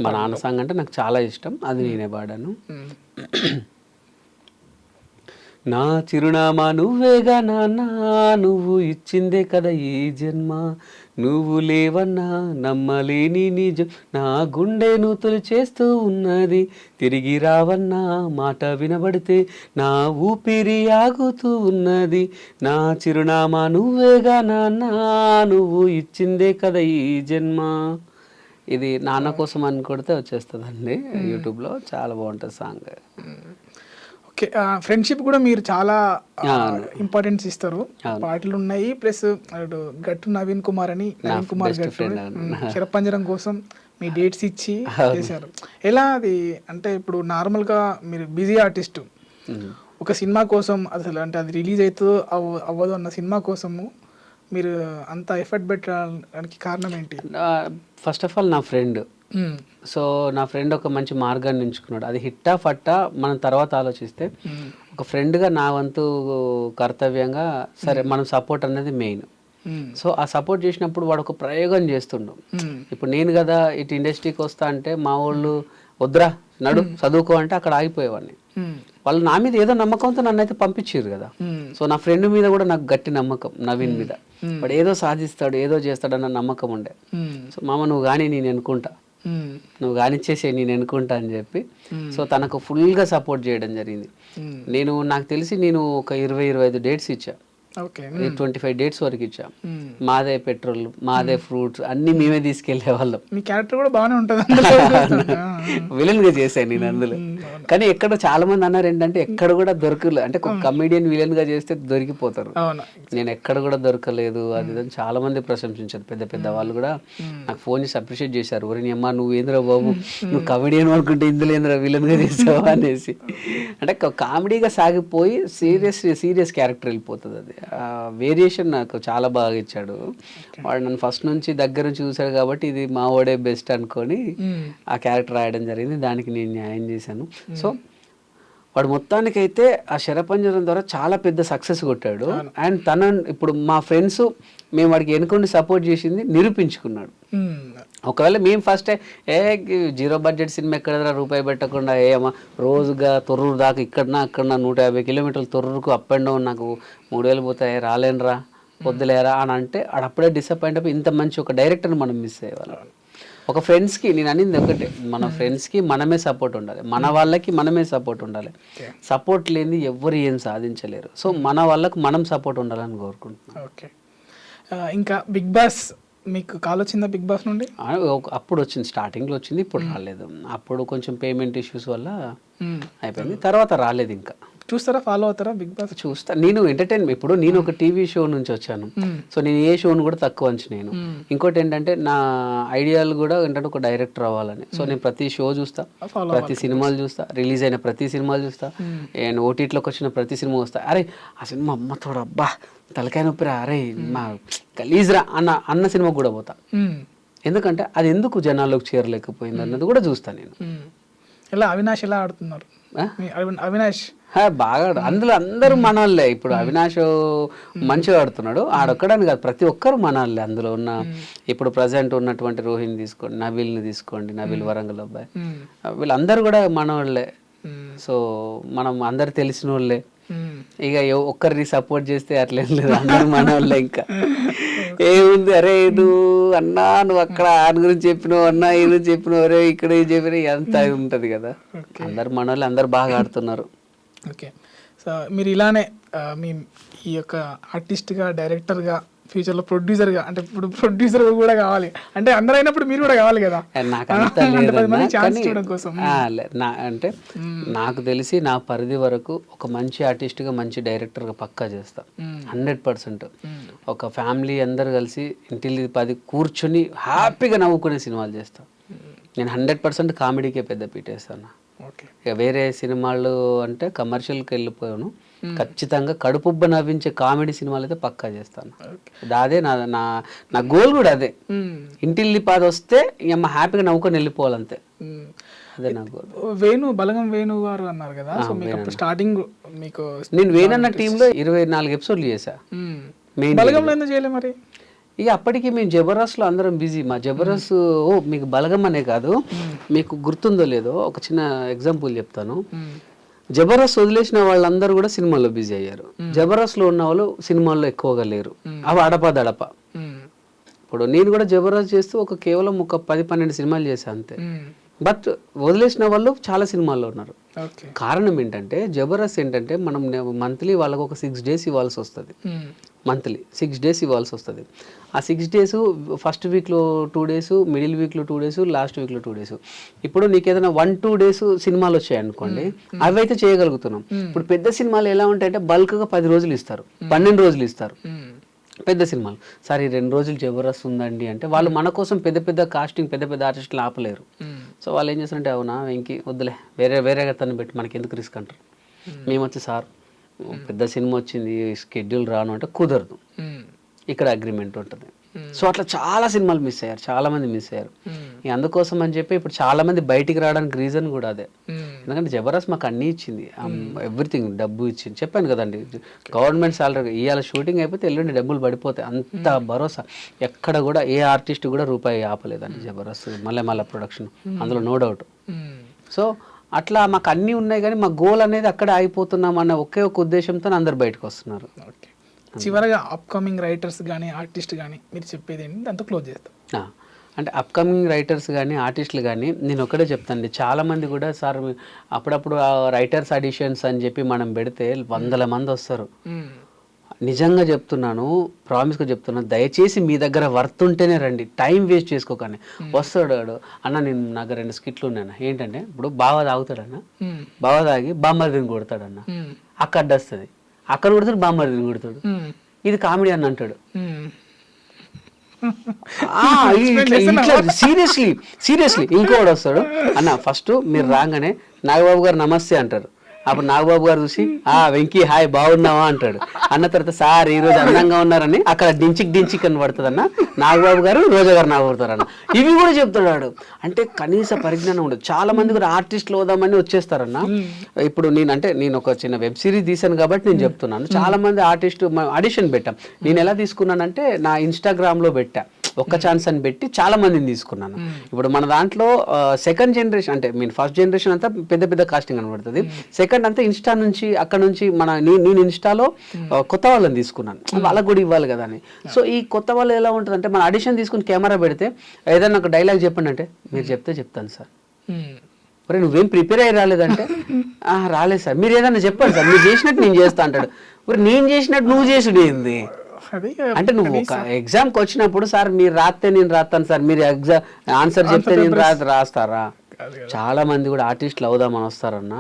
మా నాన్న సాంగ్ అంటే నాకు చాలా ఇష్టం, అది నేనే పాడాను. నా చిరునామా నువ్వేగా నాన్న, నువ్వు ఇచ్చిందే కదా ఈ జన్మ, నువ్వు లేవన్నా నమ్మలేని నిజం, నా గుండెను తొలిచేస్తూ ఉన్నది, తిరిగి రావన్నా మాట వినబడితే నా ఊపిరి ఆగుతూ ఉన్నది, నా చిరునామా నువ్వేగా నాన్న, నువ్వు ఇచ్చిందే కదా ఈ జన్మ. ఇది నాన్న కోసం అని కొడితే వచ్చేస్తుందండి యూట్యూబ్లో, చాలా బాగుంటుంది సాంగ్.
ఓకే, ఫ్రెండ్షిప్ కూడా మీరు చాలా ఇంపార్టెన్స్ ఇస్తారు. పాటలు ఉన్నాయి, ప్లస్ గట్టు నవీన్ కుమార్ గట్టు శరపంజరం కోసం మీ డేట్స్ ఇచ్చి చేశారు. ఎలా అది అంటే ఇప్పుడు నార్మల్గా మీరు బిజీ ఆర్టిస్టు, ఒక సినిమా కోసం అసలు అంటే అది రిలీజ్ అవుతుందో అవ్వదు అన్న సినిమా కోసము మీరు అంత ఎఫర్ట్ పెట్టడానికి కారణం ఏంటి?
ఫస్ట్ ఆఫ్ ఆల్ నా ఫ్రెండ్, సో నా ఫ్రెండ్ ఒక మంచి మార్గాన్ని ఎంచుకున్నాడు. అది హిట్టా ఫట్టా మనం తర్వాత ఆలోచిస్తే, ఒక ఫ్రెండ్గా నా వంతు కర్తవ్యంగా సరే మనం సపోర్ట్ అనేది మెయిన్. సో ఆ సపోర్ట్ చేసినప్పుడు వాడు ఒక ప్రయోగం చేస్తుండు. ఇప్పుడు నేను కదా ఇటు ఇండస్ట్రీకి వస్తా అంటే మా వాళ్ళు వద్దురా నడు చదువుకో అంటే అక్కడ ఆగిపోయేవాడిని. వాళ్ళు నా మీద ఏదో నమ్మకంతో నన్ను అయితే పంపించారు కదా. సో నా ఫ్రెండ్ మీద కూడా నాకు గట్టి నమ్మకం, నవీన్ మీద. వాడు ఏదో సాధిస్తాడు, ఏదో చేస్తాడన్న నమ్మకం ఉండే. సో మామ నువ్వు కానీ నేను ఎన్నుకుంటా, నువ్వు కానిచ్చేసే నేను ఎన్నుకుంటా అని చెప్పి సో తనకు ఫుల్గా సపోర్ట్ చేయడం జరిగింది. నాకు తెలిసి నేను ఒక 20-25 డేట్స్ ఇచ్చా, 25 డేట్స్ వరకు ఇచ్చా. మాదే పెట్రోల్, మాదే ఫ్రూట్స్ అన్ని మేమే తీసుకెళ్లే వాళ్ళం.
మీ క్యారెక్టర్ కూడా బాగానే ఉంటుంది.
విలన్ గా చేశాను నేను అందులో. కానీ ఎక్కడ చాలా మంది అన్నారు ఏంటంటే ఎక్కడ కూడా దొరకలేదు, అంటే ఒక కమెడియన్ విలన్ గా చేస్తే దొరికిపోతారు. నేను ఎక్కడ కూడా దొరకలేదు అది అని చాలా మంది ప్రశంసించారు. పెద్ద పెద్ద వాళ్ళు కూడా నాకు ఫోన్ చేసి అప్రిషియేట్ చేశారు. ఒరేని అమ్మా నువ్వు ఏంద్రా బాబు, నువ్వు కమెడియన్ అనుకుంటే ఇందులో ఏంద్రా విలన్ గా చేసావా అనేసి. అంటే కామెడీగా సాగిపోయి సీరియస్ క్యారెక్టర్ వెళ్ళిపోతుంది. అది వేరియేషన్ నాకు చాలా బాగా ఇచ్చాడు వాడు. నన్ను ఫస్ట్ నుంచి దగ్గర నుంచి చూశాడు కాబట్టి ఇది మా వాడే బెస్ట్ అనుకొని ఆ క్యారెక్టర్ రాయడం జరిగింది. దానికి నేను న్యాయం చేశాను. సో వాడు మొత్తానికైతే ఆ శరపంజరం ద్వారా చాలా పెద్ద సక్సెస్ కొట్టాడు. అండ్ ఇప్పుడు మా ఫ్రెండ్స్ మేము వాడికి ఎన్నుకొని సపోర్ట్ చేసింది నిరూపించుకున్నాడు. ఒకవేళ మేము ఫస్ట్ జీరో బడ్జెట్ సినిమా ఎక్కడ రూపాయి పెట్టకుండా ఏమో రోజుగా తొర్రూరు దాకా ఇక్కడన్నా 150 కిలోమీటర్లు తొర్రూరుకు అప్ అండ్ డౌన్ నాకు 3000 పోతాయి రాలేనరా వద్దులేరా అని అంటే అప్పుడే డిసప్పాయింట్ అయిపోయి ఇంత మంచి ఒక డైరెక్టర్ని మనం మిస్ అయ్యేవాళ్ళం. ఒక ఫ్రెండ్స్కి నేను అనింది ఒకటే, మన ఫ్రెండ్స్కి మనమే సపోర్ట్ ఉండాలి, మన వాళ్ళకి మనమే సపోర్ట్ ఉండాలి. సపోర్ట్ లేని ఎవ్వరు ఏం సాధించలేరు. సో మన వాళ్ళకు మనం సపోర్ట్ ఉండాలని కోరుకుంటున్నాను.
ఓకే, ఇంకా బిగ్ బాస్ మీకు కాల్ వచ్చిందా? బిగ్ బాస్ నుండి
అప్పుడు వచ్చింది, స్టార్టింగ్లో వచ్చింది, ఇప్పుడు రాలేదు. అప్పుడు కొంచెం పేమెంట్ ఇష్యూస్ వల్ల అయిపోయింది, తర్వాత రాలేదు. ఇంకా
చూస్తారా, ఫాలో అవుతారా బిగ్ బాస్?
చూస్తా. నేను ఎంటర్టైన్మెంట్, ఇప్పుడు నేను ఒక టీవీ షో నుంచి వచ్చాను. సో నేను ఏ షోను కూడా తక్కువ అంచనేను. ఇంకోటి ఏంటంటే నా ఐడియాలు కూడా ఏంటంటే ఒక డైరెక్టర్ అవ్వాలని. సో నేను ప్రతి షో చూస్తా, ప్రతి సినిమాలు చూస్తా, రిలీజ్ అయిన ప్రతి సినిమాలు చూస్తా, నేను ఓటీటీలోకి వచ్చిన ప్రతి సినిమా వస్తా. అరే ఆ సినిమా అమ్మతోడు అబ్బా తలకాయ నొప్పిరా, అరే మా గలీజ్రా అన్న సినిమా కూడా పోతా. ఎందుకంటే అది ఎందుకు జనాల్లోకి చేరలేకపోయింది అన్నది కూడా చూస్తా నేను.
ఎలా అవినాష్ ఎలా ఆడుతున్నారు? అవినాష్
బాగా అందులో అందరూ మనోళ్ళే. ఇప్పుడు అవినాష్ మంచిగా ఆడుతున్నాడు, ఆడొక్కడని కాదు ప్రతి ఒక్కరు మనోళ్ళే అందులో ఉన్న. ఇప్పుడు ప్రజెంట్ ఉన్నటువంటి రోహిణి తీసుకోండి, నబీల్ని తీసుకోండి, నబీల్ వరంగల్ అబ్బాయి, వీళ్ళందరూ కూడా మనోళ్ళే. సో మనం అందరు తెలిసిన వాళ్ళే. ఇక ఒక్కరిని సపోర్ట్ చేస్తే అట్లేం లేదు, అందరూ మనోళ్ళే. ఇంకా ఏముంది, అరే నువ్వు అన్నా నువ్వు అక్కడ ఆయన గురించి చెప్పినావు, అన్నా ఈ గురించి చెప్పినావు, అరే ఇక్కడ ఏం చెప్పినా ఎంత ఉంటది కదా. అందరు మనోళ్ళే, అందరు బాగా ఆడుతున్నారు.
ఓకే, సో మీరు ఇలానే మీ ఈ యొక్క ఆర్టిస్ట్గా, డైరెక్టర్గా, ఫ్యూచర్లో ప్రొడ్యూసర్గా, అంటే ఇప్పుడు ప్రొడ్యూసర్ కూడా కావాలి అంటే అందరూ అయినప్పుడు మీరు కూడా కావాలి కదా.
అంటే నాకు తెలిసి నా పరిధి వరకు ఒక మంచి ఆర్టిస్ట్గా, మంచి డైరెక్టర్గా పక్కా చేస్తా 100%. ఒక ఫ్యామిలీ అందరు కలిసి ఇంటిల్లి 10 కూర్చొని హ్యాపీగా నవ్వుకునే సినిమాలు చేస్తా నేను. 100% కామెడీకే పెద్ద పీటేస్తాను. ఇక వేరే సినిమాలు అంటే కమర్షియల్కి వెళ్ళిపోయాను. ఖచ్చితంగా కడుపుబ్బ నవ్వించే కామెడీ సినిమాలు అయితే పక్కా చేస్తాను. అదే నా గోల్ కూడా అదే. ఇంటిల్లి 10 వస్తే ఇక హ్యాపీగా నవ్వుకొని వెళ్ళిపోవాలంతే, అదే నా గోల్.
బలగం వేణు గారు అన్నారు కదా, సో మీకు స్టార్టింగ్ మీకు
నేను వేణన్న టీంలో 24 ఎపిసోడ్లు చేశా.
బలగంలో ఎందుకు చేయలే మరి?
ఇక అప్పటికి మేము జబర్దస్త్లో అందరం బిజీ. మా జబర్దస్త్ మీకు బలగం అనే కాదు, మీకు గుర్తుందో లేదో ఒక చిన్న ఎగ్జాంపుల్ చెప్తాను. జబర్దస్త్ వదిలేసిన వాళ్ళందరూ కూడా సినిమాల్లో బిజీ అయ్యారు. జబర్దస్త్లో ఉన్న వాళ్ళు సినిమాల్లో ఎక్కువగా లేరు. అవి అడప. ఇప్పుడు నేను కూడా జబర్దస్త్ చేస్తూ కేవలం ఒక 10-12 సినిమాలు చేశాను అంతే. బట్ వదిలేసిన వాళ్ళు చాలా సినిమాల్లో ఉన్నారు. కారణం ఏంటంటే జబర్దస్త్ ఏంటంటే మనం మంత్లీ వాళ్ళకు ఒక 6 days ఇవ్వాల్సి వస్తుంది. మంత్లీ 6 days ఇవ్వాల్సి వస్తుంది. ఆ 6 days ఫస్ట్ వీక్లో 2 days, మిడిల్ వీక్లో 2 days, లాస్ట్ వీక్లో 2 days. ఇప్పుడు నీకు ఏదైనా 1-2 days సినిమాలు వచ్చాయి అనుకోండి, అవి అయితే చేయగలుగుతున్నాం. ఇప్పుడు పెద్ద సినిమాలు ఎలా ఉంటాయంటే బల్క్గా 10 రోజులు ఇస్తారు, 12 రోజులు ఇస్తారు పెద్ద సినిమాలు. సరే 2 రోజులు జబర్దస్త్ ఉందండి అంటే వాళ్ళు మన కోసం పెద్ద కాస్టింగ్, పెద్ద ఆర్టిస్టులు ఆపలేరు. సో వాళ్ళు ఏం చేస్తారంటే అవునా ఇంకి వద్దులే వేరే తను పెట్టి మనకి ఎందుకు రిస్క్ అంటారు. మేము వచ్చి సార్ పెద్ద సినిమా వచ్చింది, స్కెడ్యూల్ రాను అంటే కుదరదు. ఇక్కడ అగ్రిమెంట్ ఉంటుంది. సో అట్లా చాలా సినిమాలు మిస్ అయ్యారు, చాలా మంది మిస్ అయ్యారు. అందుకోసం అని చెప్పి ఇప్పుడు చాలా మంది బయటికి రావడానికి రీజన్ కూడా అదే. ఎందుకంటే జబర్దస్త్ మాకు అన్నీ ఇచ్చింది, ఎవ్రీథింగ్, డబ్బు ఇచ్చింది. చెప్పాను కదండి, గవర్నమెంట్ సాలరీ ఇవాళ షూటింగ్ అయిపోతే ఎల్లుండి డబ్బులు పడిపోతాయి, అంత భరోసా. ఎక్కడ కూడా ఏ ఆర్టిస్ట్ కూడా రూపాయి ఆపలేదండి జబర్దస్త్, మళ్ళీ ప్రొడక్షన్, అందులో నో డౌట్. సో అట్లా మాకు అన్నీ ఉన్నాయి, కానీ మా గోల్ అనేది అక్కడ ఆగిపోతున్నాం అన్న ఒకే ఒక ఉద్దేశంతో అందరు బయటకు వస్తున్నారు.
చివరగా అప్కమింగ్ రైటర్స్ కానీ ఆర్టిస్ట్ కానీ మీరు చెప్పేది ఏంటి, దాంతో క్లోజ్ చేస్తాం.
అంటే అప్కమింగ్ రైటర్స్ కానీ ఆర్టిస్టులు కానీ నేను ఒకటే చెప్తానండి, చాలామంది కూడా సార్ అప్పుడప్పుడు రైటర్స్ ఆడిషన్స్ అని చెప్పి మనం పెడితే 100 మంది వస్తారు. నిజంగా చెప్తున్నాను, ప్రామిస్గా చెప్తున్నాను, దయచేసి మీ దగ్గర వర్త్ ఉంటేనే రండి, టైం వేస్ట్ చేసుకోకండి. వస్తాడు అన్న, నాకు 2 స్కిట్లు ఉన్నాయన్న, ఏంటంటే ఇప్పుడు బాగా తాగుతాడన్న, బాగా తాగి బామ్మర్దిని కొడతాడన్న, అక్కడ వస్తుంది, అక్కడ కొడతాడు, బామ్మర్దిని కొడతాడు, ఇది కామెడీ అని అంటాడు. సీరియస్లీ ఇంకోటి వస్తాడు, అన్న ఫస్ట్ మీరు రాగానే నాగబాబు గారు నమస్తే అంటారు. అప్పుడు నాగబాబు గారు చూసి వెంకీ హాయ్ బాగున్నావా అంటాడు. అన్న తర్వాత సార్ ఈ రోజు అందంగా ఉన్నారని అక్కడ డించిక్ అని పడుతుంది అన్న, నాగబాబు గారు రోజా గారు నవ్వుతారన్న, ఇవి కూడా చెప్తాడు. అంటే కనీస పరిజ్ఞానం ఉండదు. చాలా మంది కూడా ఆర్టిస్టులు అవుదామని వచ్చేస్తారన్న. ఇప్పుడు నేను ఒక చిన్న వెబ్ సిరీస్ తీసాను కాబట్టి నేను చెప్తున్నాను, చాలా మంది ఆర్టిస్టు ఆడిషన్ పెట్టాం. నేను ఎలా తీసుకున్నానంటే నా ఇన్స్టాగ్రామ్ లో పెట్టా, ఒక్క ఛాన్స్ అని పెట్టి చాలా మందిని తీసుకున్నాను. ఇప్పుడు మన దాంట్లో సెకండ్ జనరేషన్ అంటే ఫస్ట్ జనరేషన్ అంతా పెద్ద కాస్టింగ్ కనబడుతుంది, సెకండ్ అంతా ఇన్స్టా నుంచి అక్కడ నుంచి నేను ఇన్స్టాలో కొత్త వాళ్ళని తీసుకున్నాను, వాళ్ళకు కూడా ఇవ్వాలి కదా అని. సో ఈ కొత్త వాళ్ళు ఎలా ఉంటుంది అంటే, మన ఆడిషన్ తీసుకుని కెమెరా పెడితే ఏదైనా ఒక డైలాగ్ చెప్పండి అంటే, మీరు చెప్తే చెప్తాను సార్. మరి నువ్వేం ప్రిపేర్ అయ్యి రాలేదంటే, రాలేదు సార్, మీరు ఏదైనా చెప్పండి సార్, మీరు చేసినట్టు నేను చేస్తా అంటాడు. మరి నేను చేసినట్టు నువ్వు చేసుడు ఏంది అంటే, నువ్వు ఒక ఎగ్జామ్కి వచ్చినప్పుడు సార్ మీరు రాస్తే నేను రాస్తాను సార్, మీరు ఎగ్జామ్ ఆన్సర్ చెప్తే నేను రాస్తారా? చాలా మంది కూడా ఆర్టిస్టులు అవుదామని వస్తారన్న,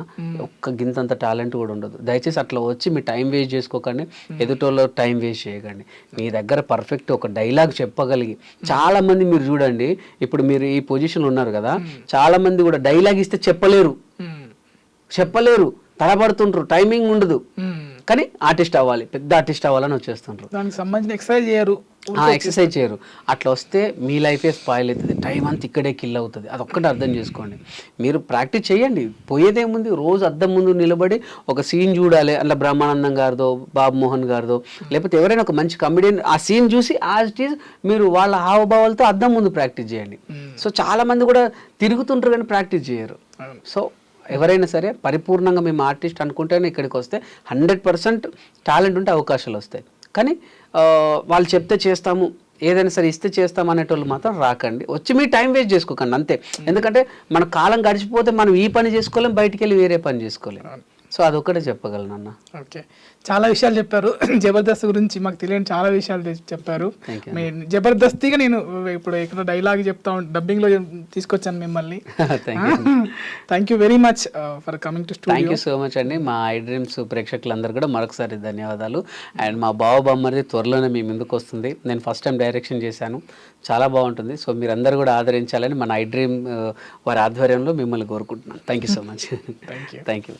ఒక్క గింతంత టాలెంట్ కూడా ఉండదు. దయచేసి అట్లా వచ్చి మీ టైం వేస్ట్ చేసుకోకండి, ఎదుటోళ్ళ టైం వేస్ట్ చేయకండి. మీ దగ్గర పర్ఫెక్ట్ ఒక డైలాగ్ చెప్పగలిగి, చాలా మంది మీరు చూడండి, ఇప్పుడు మీరు ఈ పొజిషన్ ఉన్నారు కదా, చాలా మంది కూడా డైలాగ్ ఇస్తే చెప్పలేరు, తడబడుతుంటారు, టైమింగ్ ఉండదు, కానీ ఆర్టిస్ట్ అవ్వాలి, పెద్ద ఆర్టిస్ట్ అవ్వాలని వచ్చేస్తుంటారు.
దానికి సంబంధించిన ఎక్సర్సైజ్ చేయరు. అట్లా వస్తే మీ లైఫే స్పాయిల్ అవుతుంది, టైం అంతా ఇక్కడే కిల్ అవుతుంది. అదొక్కటి అర్థం చేసుకోండి. మీరు ప్రాక్టీస్ చేయండి, పోయేదేముంది, రోజు అద్దం ముందు నిలబడి ఒక సీన్ చూడాలి, అట్లా బ్రహ్మానందం గారిదో బాబు మోహన్ గారిదో లేకపోతే ఎవరైనా ఒక మంచి కమెడియన్ ఆ సీన్ చూసి యాజ్ ఇట్ ఈజ్ మీరు వాళ్ళ హావభావాలతో అద్దం ముందు ప్రాక్టీస్ చేయండి. సో చాలా మంది కూడా తిరుగుతుంటారు కానీ ప్రాక్టీస్ చేయరు. సో ఎవరైనా సరే పరిపూర్ణంగా మేము ఆర్టిస్ట్ అనుకుంటేనే ఇక్కడికి వస్తే 100% టాలెంట్ ఉంటే అవకాశాలు వస్తాయి. కానీ వాళ్ళు చెప్తే చేస్తాము, ఏదైనా సరే ఇస్తే చేస్తాం అనేటోళ్ళు మాత్రం రాకండి, వచ్చి మీ టైం వేస్ట్ చేసుకోకండి అంతే. ఎందుకంటే మన కాలం గడిచిపోతే మనం ఈ పని చేసుకోలేం, బయటికి వెళ్ళి వేరే పని చేసుకోలేం. సో అదొక్కటే చెప్పగలను అన్న. ఓకే, చాలా విషయాలు చెప్పారు జబర్దస్త్ గురించి, మాకు తెలియని చాలా విషయాలు చెప్పారు. జబర్దస్తిగా నేను ఇప్పుడు ఇక్కడ డైలాగ్ చెప్తా డబ్బింగ్ లో తీసుకొచ్చాను మిమ్మల్ని. Thank you very much for coming to studio.
Thank you so much అండి. మా ఐ డ్రీమ్స్ ప్రేక్షకులందరూ కూడా మరొకసారి ధన్యవాదాలు. అండ్ మా బావబామ్మది త్వరలోనే మీ ముందుకు వస్తుంది. నేను ఫస్ట్ టైం డైరెక్షన్ చేశాను, చాలా బాగుంటుంది. సో మీరందరూ కూడా ఆదరించాలని మన ఐ డ్రీమ్ వారి ఆధ్వర్యంలో మిమ్మల్ని కోరుకుంటున్నాను. Thank you so much. Thank you.